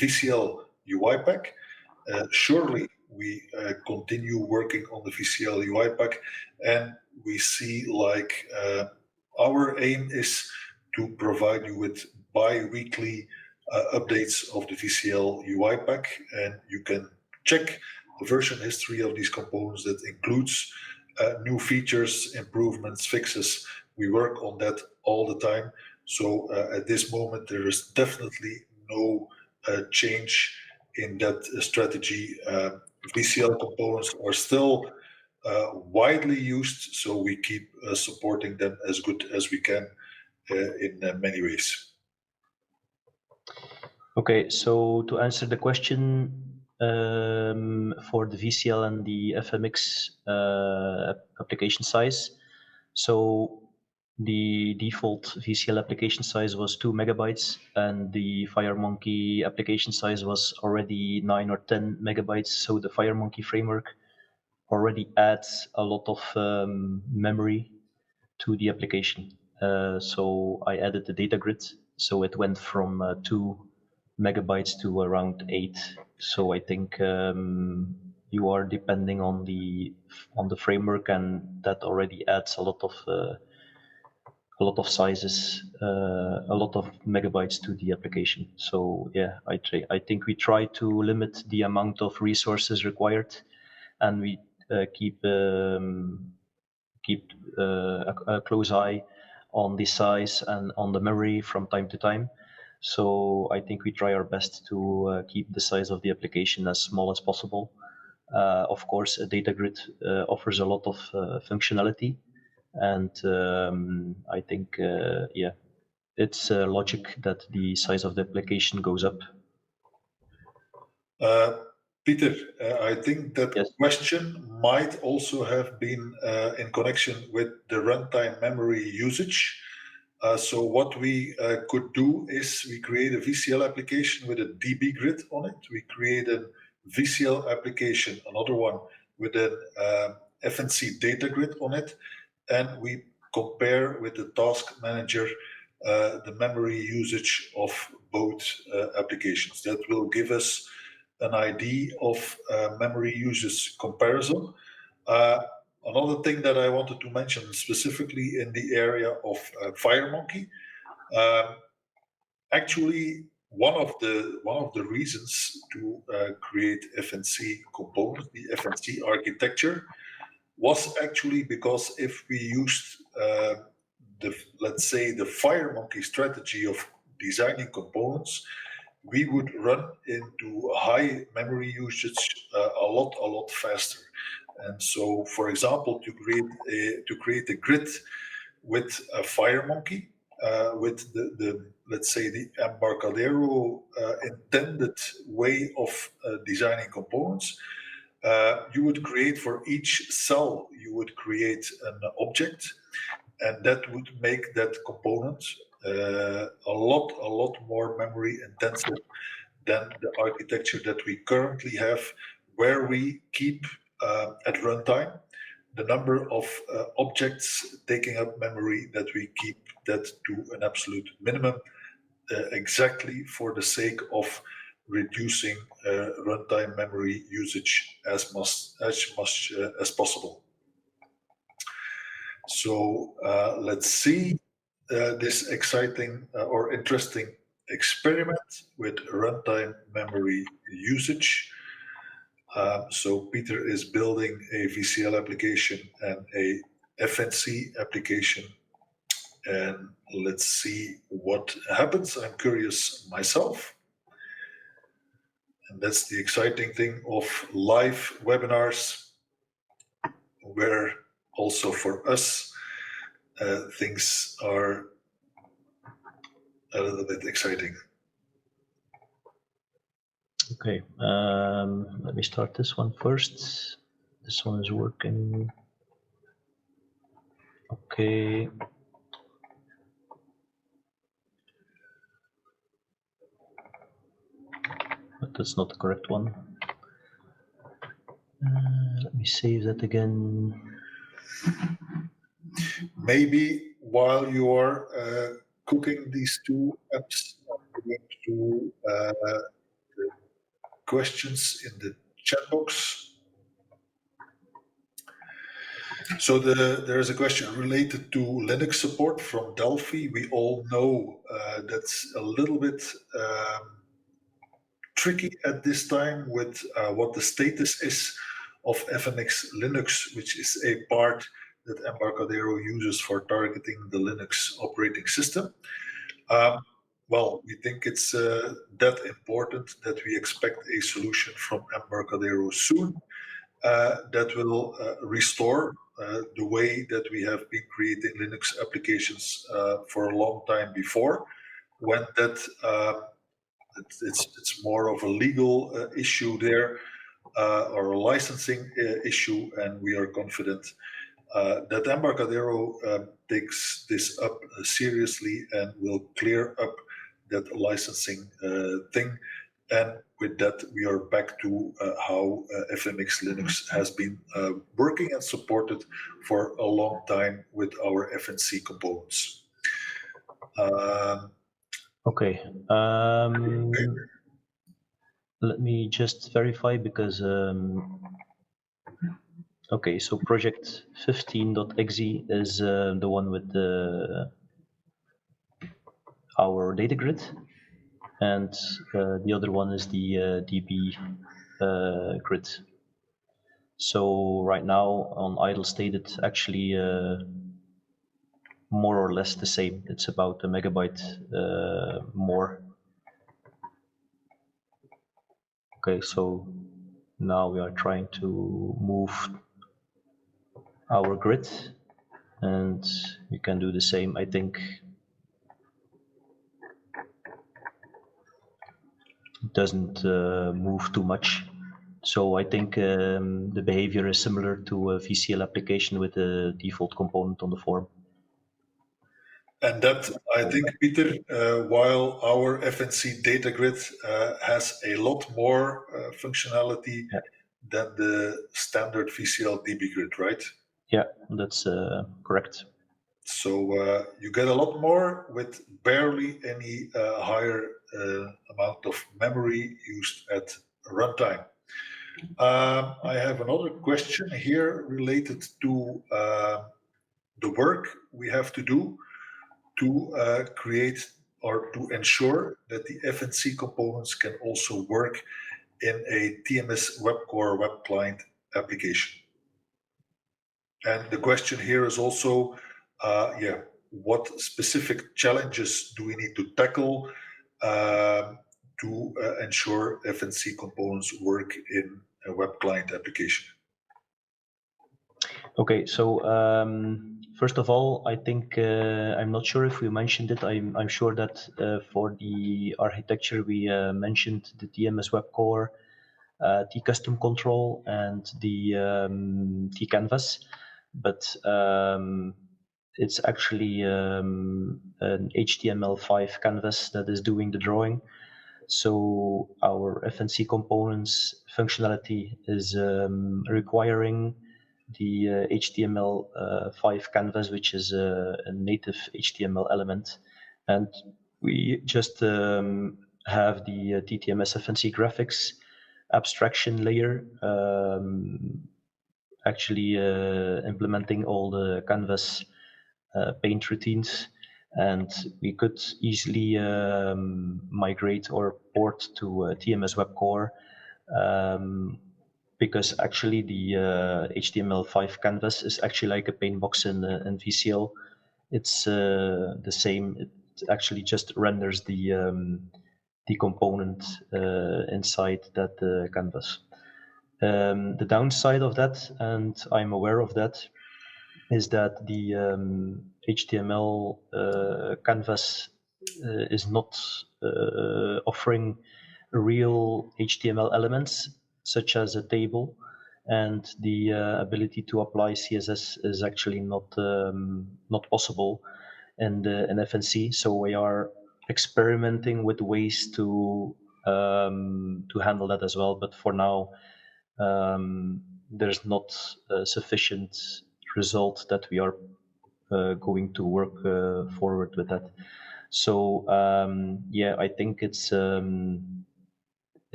VCL UiPack. Surely we continue working on the VCL UiPack, and we see like our aim is to provide you with bi-weekly updates of the VCL UiPack, and you can check the version history of these components that includes new features, improvements, fixes. We work on that all the time. So at this moment, there is definitely no change in that strategy. VCL components are still widely used, so we keep supporting them as good as we can in many ways. Okay, so to answer the question for the VCL and the FMX application size, so the default VCL application size was 2 megabytes, and the FireMonkey application size was already 9 or 10 megabytes. So the FireMonkey framework already adds a lot of memory to the application. So I added the data grid, so it went from 2 megabytes to around 8. So I think you are depending on the framework, and that already adds a lot of sizes, a lot of megabytes to the application. So yeah, I think we try to limit the amount of resources required, and we keep a close eye on the size and on the memory from time to time. So I think we try our best to keep the size of the application as small as possible. Of course, a data grid offers a lot of functionality, and I think, yeah, it's logic that the size of the application goes up. Pieter, I think that Yes. question might also have been in connection with the runtime memory usage. So what we could do is we create a VCL application with a DB grid on it. We create a VCL application, another one with an FNC Data Grid on it, and we compare with the task manager the memory usage of both applications. That will give us an idea of memory usage comparison. Another thing that I wanted to mention specifically in the area of FireMonkey, actually one of the reasons to create FNC components, the FNC architecture, was actually because if we used let's say the FireMonkey strategy of designing components, we would run into high memory usage a lot faster. And so, for example, to create a grid with a FireMonkey, with the let's say the Embarcadero intended way of designing components, you would create for each cell, you would create an object, and that would make that component a lot more memory intensive than the architecture that we currently have, where we keep at runtime the number of objects taking up memory, that we keep that to an absolute minimum, exactly for the sake of reducing runtime memory usage as much as possible. So let's see this exciting or interesting experiment with runtime memory usage. So Pieter is building a VCL application and a FNC application, and let's see what happens. I'm curious myself. And that's the exciting thing of live webinars, where also for us, things are a little bit exciting. Okay, let me start this one first. This one is working. Okay. But that's not the correct one. Let me save that again. Maybe while you are cooking these two apps, going to the questions in the chat box. So there is a question related to Linux support from Delphi. We all know that's a little bit tricky at this time with what the status is of FNX Linux, which is a part that Embarcadero uses for targeting the Linux operating system. Well, we think it's that important that we expect a solution from Embarcadero soon that will restore the way that we have been creating Linux applications for a long time before, when that it's more of a legal issue there or a licensing issue, and we are confident that Embarcadero takes this up seriously and will clear up that licensing thing. And with that, we are back to how FNX Linux has been working and supported for a long time with our FNC components. Okay. Let me just verify because okay, so project 15.exe is the one with our data grid, and the other one is the DB grid. So right now on idle state, it's actually more or less the same. It's about a megabyte more. Okay, so now we are trying to move our grid, and we can do the same. I think it doesn't move too much. So I think the behavior is similar to a VCL application with a default component on the form. And that, I think, Pieter, while our FNC Data Grid has a lot more functionality than the standard VCL DB grid, right? Yeah, that's correct. So you get a lot more with barely any higher amount of memory used at runtime. I have another question here related to the work we have to do to create or to ensure that the FNC components can also work in a TMS web core web client application. And the question here is also, what specific challenges do we need to tackle to ensure FNC components work in a web client application? Okay, so first of all, I think I'm not sure if we mentioned it. I'm sure that for the architecture we mentioned the TMS web core, T-custom control, and the T-canvas, but it's actually an HTML5 canvas that is doing the drawing. So our FNC components functionality is requiring the HTML5 canvas, which is a native HTML element. And we just have the TTMS FNC graphics abstraction layer actually implementing all the canvas paint routines, and we could easily migrate or port to TMS web core because actually the HTML5 canvas is actually like a paint box in VCL. It's the same. It actually just renders the component inside that canvas. The downside of that, and I'm aware of that, is that the HTML canvas is not offering real HTML elements such as a table, and the ability to apply CSS is actually not possible in FNC. So we are experimenting with ways to handle that as well. But for now, there's not sufficient result that we are going to work forward with that. So yeah, I think it's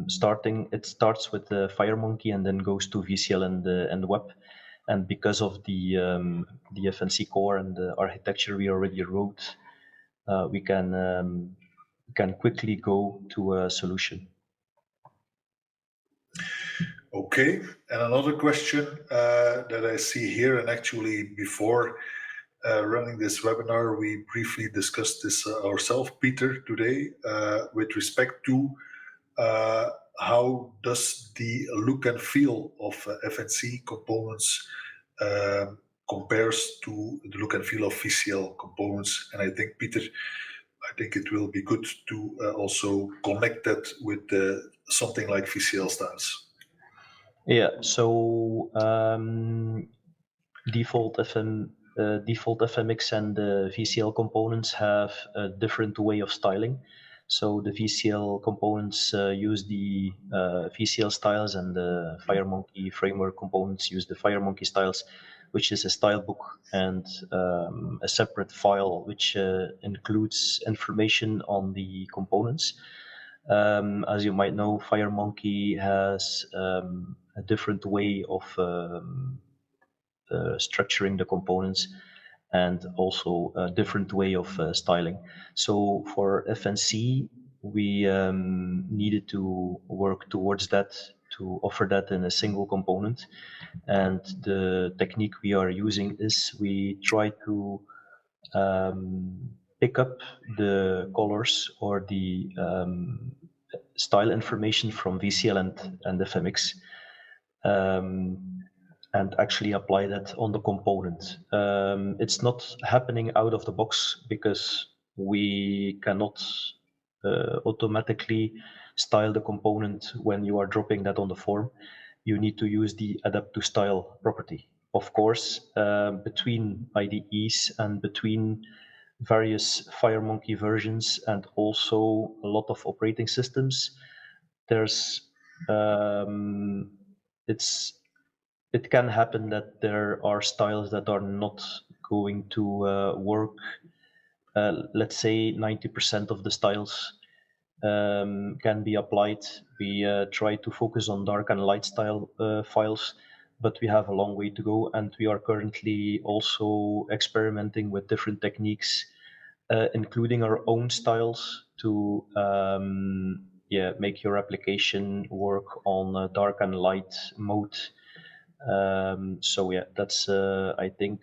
starting. It starts with the FireMonkey and then goes to VCL and web. And because of the FNC core and the architecture we already wrote, we can quickly go to a solution. Okay, and another question that I see here, and actually before running this webinar, we briefly discussed this ourselves, Pieter, today, with respect to how does the look and feel of FNC components compares to the look and feel of VCL components. And I think, Pieter, I think it will be good to also connect that with something like VCL styles. Yeah, so default FMX and the VCL components have a different way of styling. So the VCL components use the VCL styles, and the FireMonkey framework components use the FireMonkey styles, which is a style book and a separate file which includes information on the components. As you might know, FireMonkey has a different way of structuring the components, and also a different way of styling. So for FNC, we needed to work towards that, to offer that in a single component. And the technique we are using is we try to pick up the colors or the style information from VCL and FMX, and actually apply that on the component. It's not happening out of the box because we cannot automatically style the component when you are dropping that on the form. You need to use the adapt to style property. Of course, between IDEs and between various FireMonkey versions and also a lot of operating systems, there's it can happen that there are styles that are not going to work. Let's say 90% of the styles can be applied. We try to focus on dark and light style files, but we have a long way to go, and we are currently also experimenting with different techniques, including our own styles to make your application work on dark and light mode. So yeah, that's I think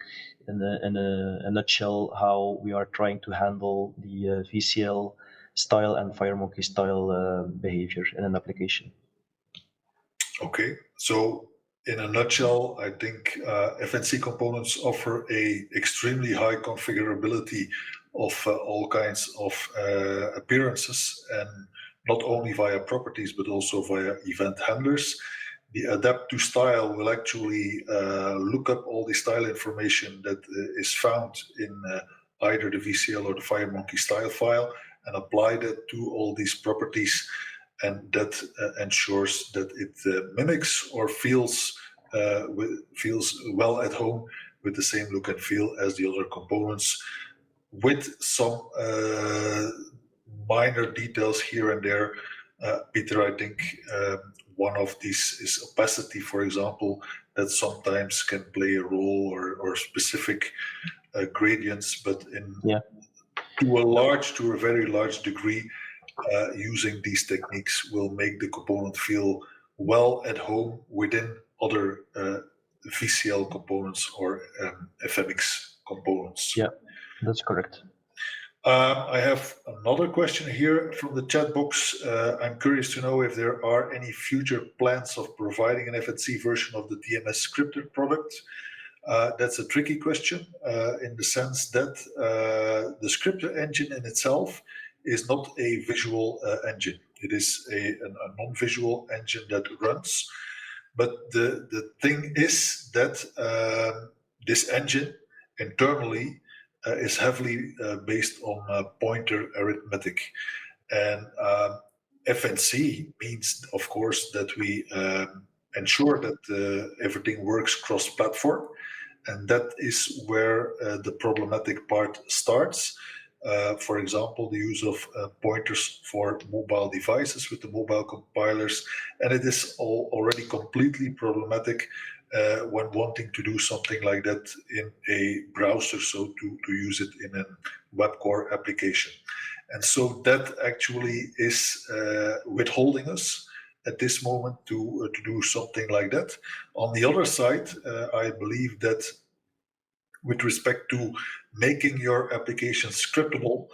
in a nutshell how we are trying to handle the VCL style and FireMonkey style behavior in an application. Okay, so in a nutshell, I think FNC components offer a extremely high configurability of all kinds of appearances, and not only via properties but also via event handlers. The adapt to style will actually look up all the style information that is found in either the VCL or the FireMonkey style file and apply that to all these properties, and that ensures that it mimics or feels well at home with the same look and feel as the other components, with some minor details here and there. Pieter, I think one of these is opacity, for example, that sometimes can play a role, or specific gradients, but to a very large degree, using these techniques will make the component feel well at home within other VCL components or FMX components. Yeah, that's correct. I have another question here from the chat box. I'm curious to know if there are any future plans of providing an FNC version of the DMS scripted product. That's a tricky question in the sense that the scripter engine in itself is not a visual engine. It is a non-visual engine that runs. But the thing is that this engine internally is heavily based on pointer arithmetic. And FNC means, of course, that we ensure that everything works cross-platform. And that is where the problematic part starts, For example, the use of pointers for mobile devices with the mobile compilers, and it is already completely problematic when wanting to do something like that in a browser, so to use it in a web core application. And so that actually is withholding us at this moment to do something like that. On the other side, I believe that with respect to making your application scriptable,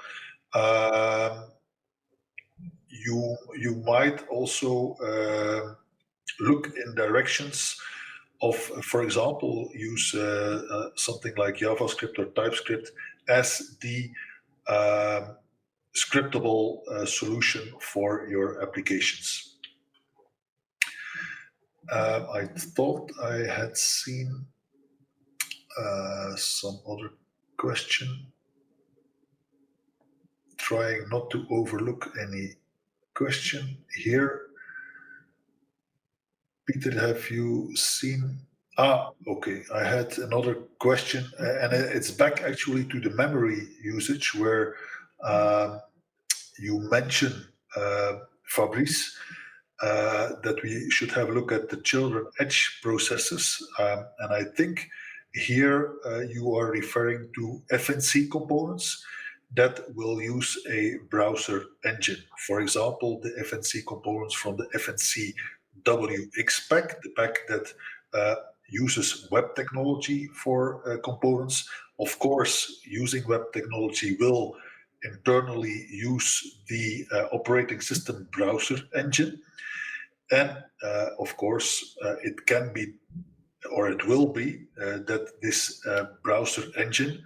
you might also look in directions of, for example, use something like JavaScript or TypeScript as the scriptable solution for your applications. I thought I had seen some other question. Trying not to overlook any question here. Peter, have you seen? Okay. I had another question, and it's back actually to the memory usage, where you mentioned, Fabrice, that we should have a look at the children edge processes. And I think here you are referring to FNC components that will use a browser engine. For example, the FNC components from the FNC WX pack, the pack that uses web technology for components. Of course, using web technology will internally use the operating system browser engine. And of course, it can be, or it will be, that this browser engine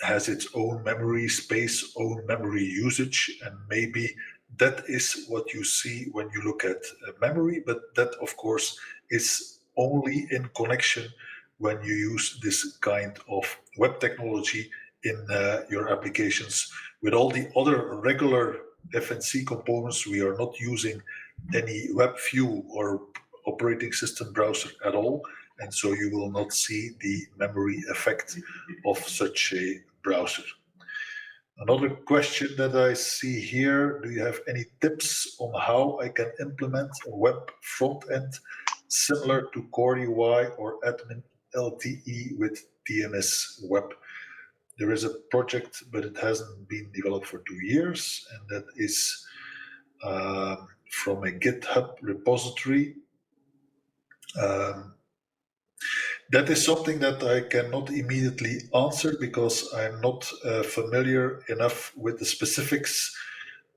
has its own memory space, own memory usage, and maybe that is what you see when you look at memory, but that of course is only in connection when you use this kind of web technology in your applications. With all the other regular FNC components, we are not using any web view or operating system browser at all, and so you will not see the memory effect of such a browser. Another question that I see here, do you have any tips on how I can implement a web front end similar to Core UI or Admin LTE with TMS Web? There is a project, but it hasn't been developed for 2 years, and that is from a GitHub repository. That is something that I cannot immediately answer because I'm not familiar enough with the specifics,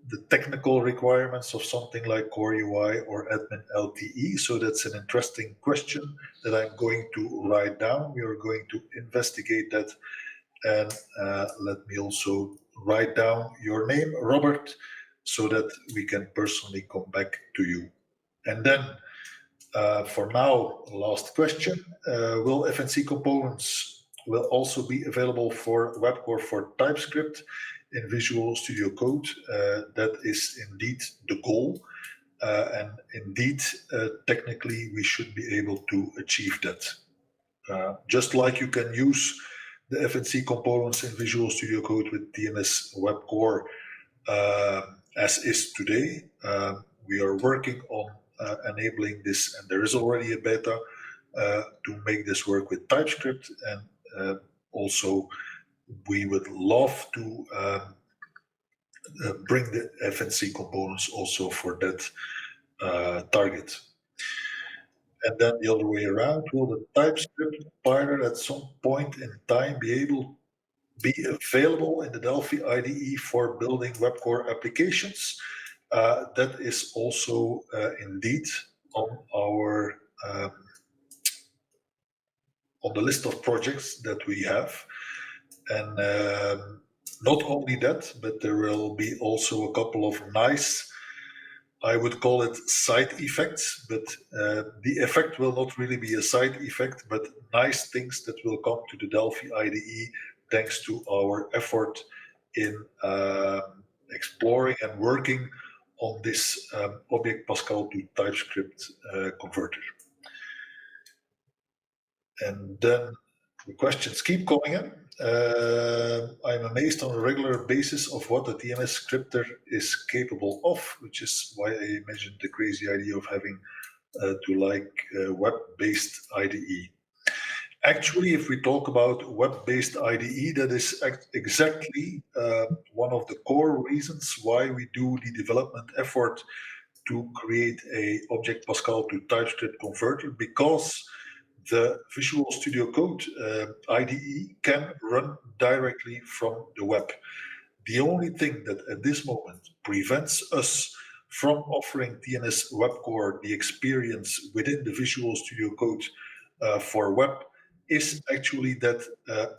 the technical requirements of something like Core UI or Admin LTE. So that's an interesting question that I'm going to write down. We are going to investigate that. And let me also write down your name, Robert, so that we can personally come back to you. And then for now, last question. Will FNC components will also be available for WebCore for TypeScript in Visual Studio Code? That is indeed the goal. And indeed, technically, we should be able to achieve that. Just like you can use the FNC components in Visual Studio Code with TMS WebCore as is today, we are working on enabling this, and there is already a beta to make this work with TypeScript, and also we would love to bring the FNC components also for that target. And then the other way around, will the TypeScript compiler at some point in time be available in the Delphi IDE for building WebCore applications? That is also indeed on our on the list of projects that we have, and not only that, but there will be also a couple of nice, I would call it side effects, but the effect will not really be a side effect, but nice things that will come to the Delphi IDE thanks to our effort in exploring and working on this Object Pascal to TypeScript converter. And then The questions keep coming in. I'm amazed on a regular basis of what the TMS scripter is capable of, which is why I mentioned the crazy idea of having to like web-based IDE. Actually, if we talk about web-based IDE, that is exactly one of the core reasons why we do the development effort to create a Object Pascal to TypeScript converter, because the Visual Studio Code IDE can run directly from the web. The only thing that at this moment prevents us from offering TNS Web Core the experience within the Visual Studio Code for web is actually that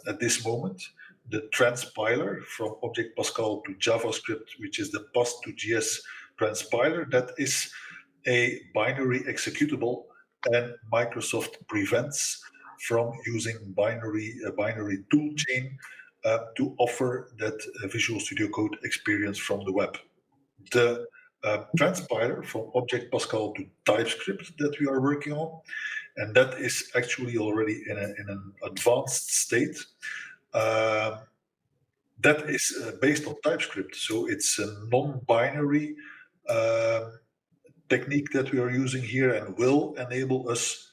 at this moment, the transpiler from Object Pascal to JavaScript, which is the PAS to GS transpiler, that is a binary executable, and Microsoft prevents from using a binary toolchain to offer that Visual Studio Code experience from the web. The transpiler from Object Pascal to TypeScript that we are working on, and that is actually already in an advanced state. That is based on TypeScript, so it's a non-binary technique that we are using here, and will enable us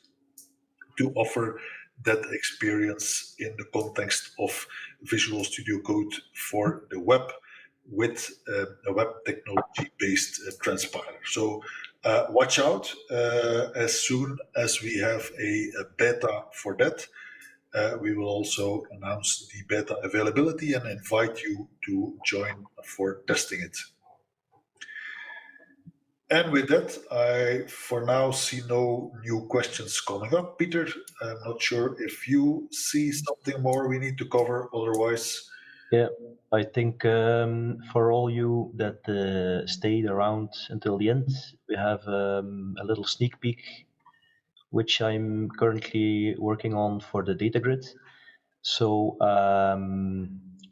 to offer that experience in the context of Visual Studio Code for the web with a web technology-based transpiler. So watch out as soon as we have a beta for that. We will also announce the beta availability and invite you to join for testing it. And with that, I for now see no new questions coming up. Pieter, I'm not sure if you see something more we need to cover, otherwise. Yeah, I think for all you that stayed around until the end, we have a little sneak peek, which I'm currently working on for the data grid. So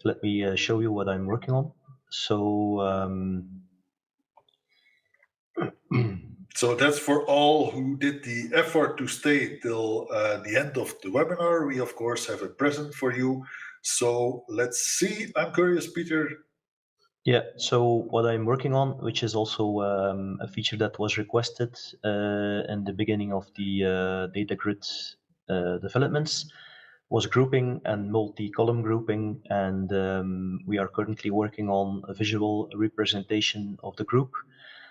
let me show you what I'm working on. So so that's for all who did the effort to stay till the end of the webinar. We of course have a present for you. So let's see. I'm curious, Pieter. Yeah, so what I'm working on, which is also a feature that was requested in the beginning of the data grid developments, was grouping and multi-column grouping, and we are currently working on a visual representation of the group.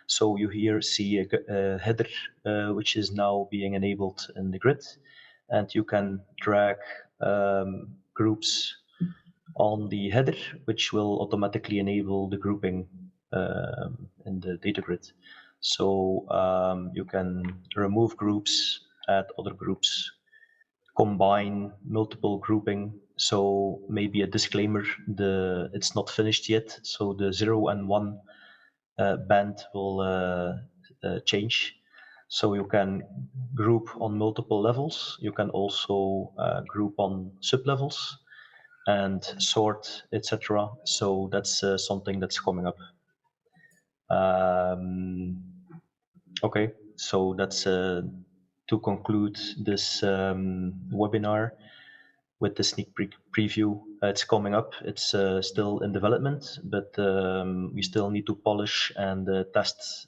So you here see a header which is now being enabled in the grid, and you can drag groups on the header, which will automatically enable the grouping in the data grid. So you can remove groups, add other groups, combine multiple grouping. So maybe a disclaimer, it's not finished yet. So the 0 and 1 band will change. So you can group on multiple levels. You can also group on sub-levels and sort, etc. So that's something that's coming up. Okay, so that's to conclude this webinar with the sneak preview. It's coming up. It's still in development, but we still need to polish and test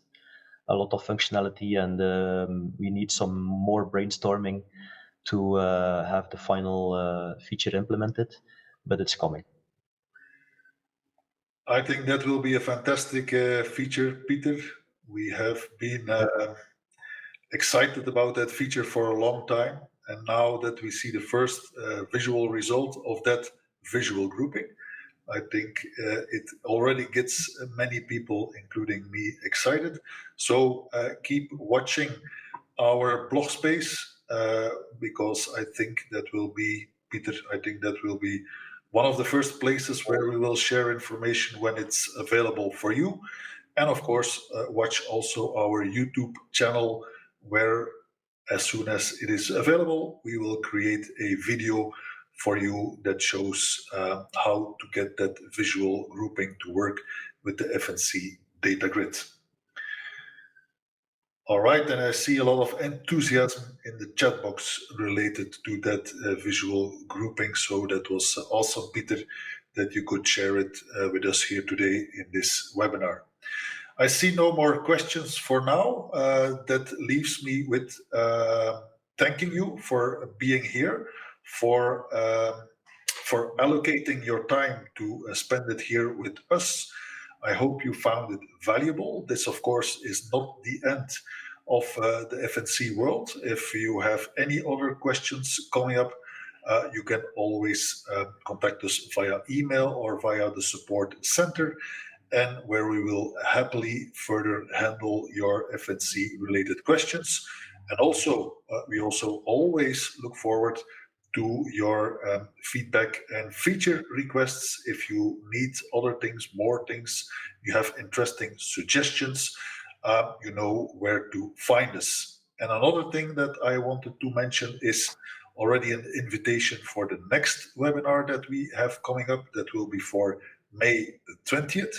a lot of functionality, and we need some more brainstorming to have the final feature implemented, but it's coming. I think that will be a fantastic feature, Pieter. We have been excited about that feature for a long time, and now that we see the first visual result of that visual grouping, I think it already gets many people, including me, excited. So keep watching our blog space because I think that will be, Pieter, I think that will be one of the first places where we will share information when it's available for you. And of course, watch also our YouTube channel, where as soon as it is available, we will create a video for you that shows how to get that visual grouping to work with the FNC Data Grid. All right, and I see a lot of enthusiasm in the chat box related to that visual grouping. So that was awesome, Pieter, that you could share it with us here today in this webinar. I see no more questions for now. That leaves me with thanking you for being here, for allocating your time to spend it here with us. I hope you found it valuable. This, of course, is not the end of the FNC world. If you have any other questions coming up, you can always contact us via email or via the support center, and where we will happily further handle your FNC related questions. And also, we also always look forward to your feedback and feature requests. If you need other things, more things, you have interesting suggestions, you know where to find us. And another thing that I wanted to mention is already an invitation for the next webinar that we have coming up. That will be for May the 20th,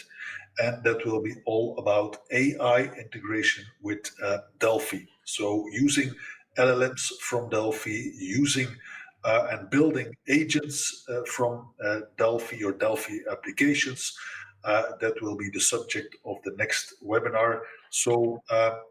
and that will be all about AI integration with Delphi. So using LLMs from Delphi, using and building agents from Delphi or Delphi applications. That will be the subject of the next webinar. So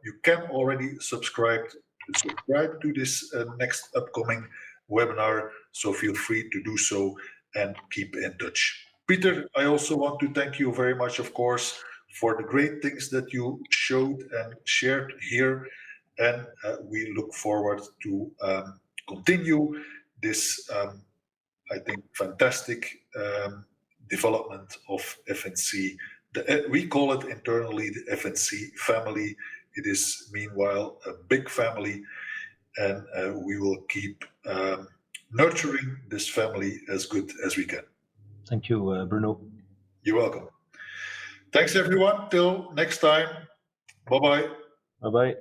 you can already subscribe to this next upcoming webinar. So feel free to do so and keep in touch. Pieter, I also want to thank you very much, of course, for the great things that you showed and shared here. And we look forward to continue this, I think, fantastic development of FNC. We call it internally the FNC family. It is, meanwhile, a big family, and we will keep nurturing this family as good as we can. Thank you, Bruno. You're welcome. Thanks, everyone. Till next time. Bye-bye. Bye-bye.